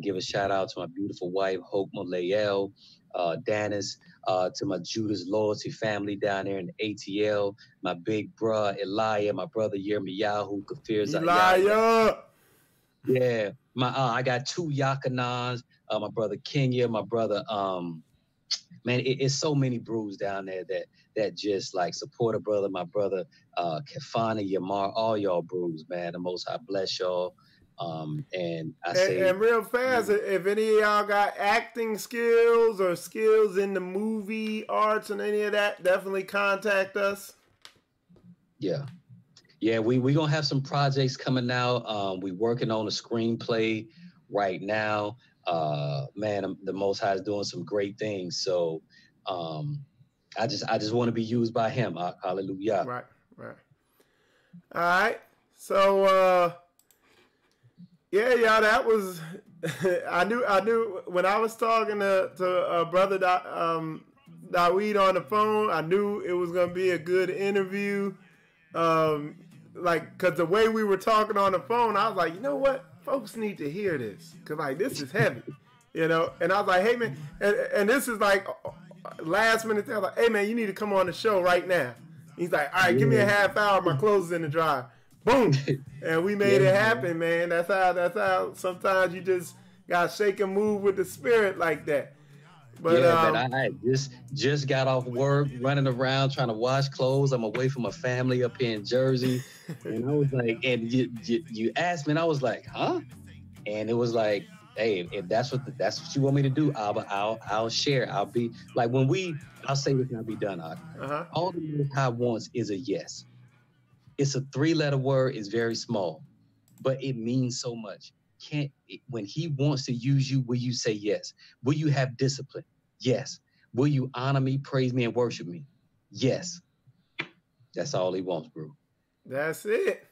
give a shout out to my beautiful wife, Hope Malael, Danis, to my Judas Loyalty family down there in the ATL, my big bruh Elijah, my brother Yirmiyahu, Kafir Zayah. Yeah, I got two Yakanans, my brother Kenya, my brother man, it's so many brews down there that just like support a brother, my brother, Kefani, Yamar, all y'all brews, man. The Most High bless y'all. And real fast, if any of y'all got acting skills or skills in the movie arts and any of that, definitely contact us. Yeah. Yeah, we gonna have some projects coming out. We working on a screenplay right now. Man, the Most High is doing some great things. So I just want to be used by him. Hallelujah. Right. All right. So yeah, y'all, that was I knew when I was talking to brother Dawid on the phone, I knew it was gonna be a good interview. Like, cause the way we were talking on the phone, I was like, you know what? Folks need to hear this. Cause like, this is heavy, you know? And I was like, hey man, and this is like last minute thing. I was like, hey man, you need to come on the show right now. He's like, all right, give me a half hour. My clothes in the dryer. Boom. And we made it happen, man. That's how sometimes you just got to shake and move with the spirit like that. But man, I just got off work, running around trying to wash clothes. I'm away from my family up here in Jersey, and I was like, and you asked me, and I was like, huh? And it was like, hey, if that's what you want me to do, I'll share. I'll be like I'll say this and I'll be done. All the Most High wants is a yes. It's a 3-letter word. It's very small, but it means so much. When he wants to use you, will you say yes? Will you have discipline? Yes. Will you honor me, praise me, and worship me? Yes. That's all he wants, bro. That's it.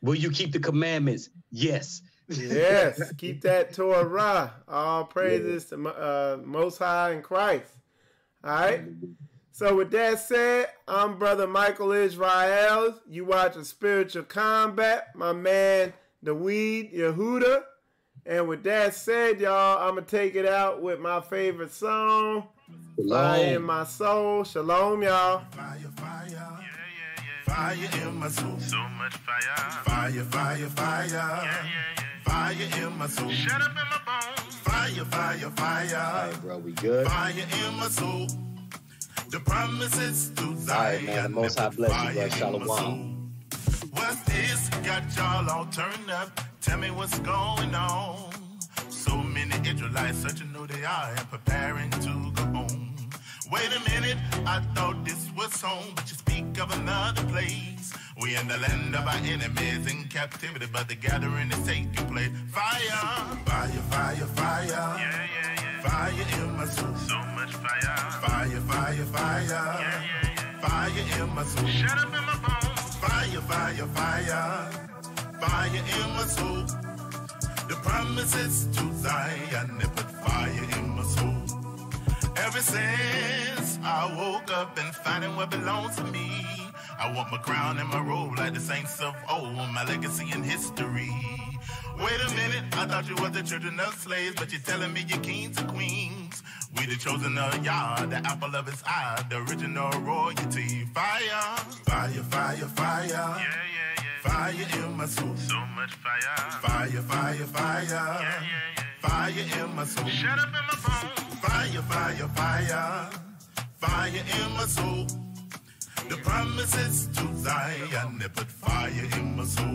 Will you keep the commandments? Yes. Yes. Keep that Torah. All praises to Most High in Christ. All right. So with that said, I'm Brother Michael Israel. You watching Spiritual Combat. My man, Dawid Yahudah. And with that said, y'all, I'm going to take it out with my favorite song, Fire in My Soul. Shalom, y'all. Fire, fire. Fire in my soul. So much fire. Fire, fire, fire. Fire in my soul. Shut up in my bones. Fire, fire, fire. Hey, bro, we good? Fire in my soul. The promises to Zion. All right, man. The Most High bless you, bro. Shalom. What's this? Got y'all all turned up. Tell me what's going on. So many Israelites searching who they are and preparing to go home. Wait a minute, I thought this was home, but you speak of another place. We in the land of our enemies in captivity, but the gathering is taking place. Fire, fire, fire, fire. Yeah. Fire in my soul. So much fire. Fire, fire, fire. Yeah. Fire in my soul. Shut up in my bones. Fire, fire, fire. Fire in my soul. The promises to Zion, they put fire in my soul. Ever since I woke up and finding what belongs to me, I want my crown and my robe like the saints of old, my legacy and history. Wait a minute, I thought you were the children of slaves, but you're telling me you're kings and queens. We the chosen of Yah, the apple of his eye, the original royalty. Fire, fire, fire, fire. Yeah. Fire in my soul. So much fire. Fire, fire, fire. Yeah. Fire in my soul. Shut up in my bones. Fire, fire, fire. Fire in my soul. The promises to Zion, they put fire in my soul.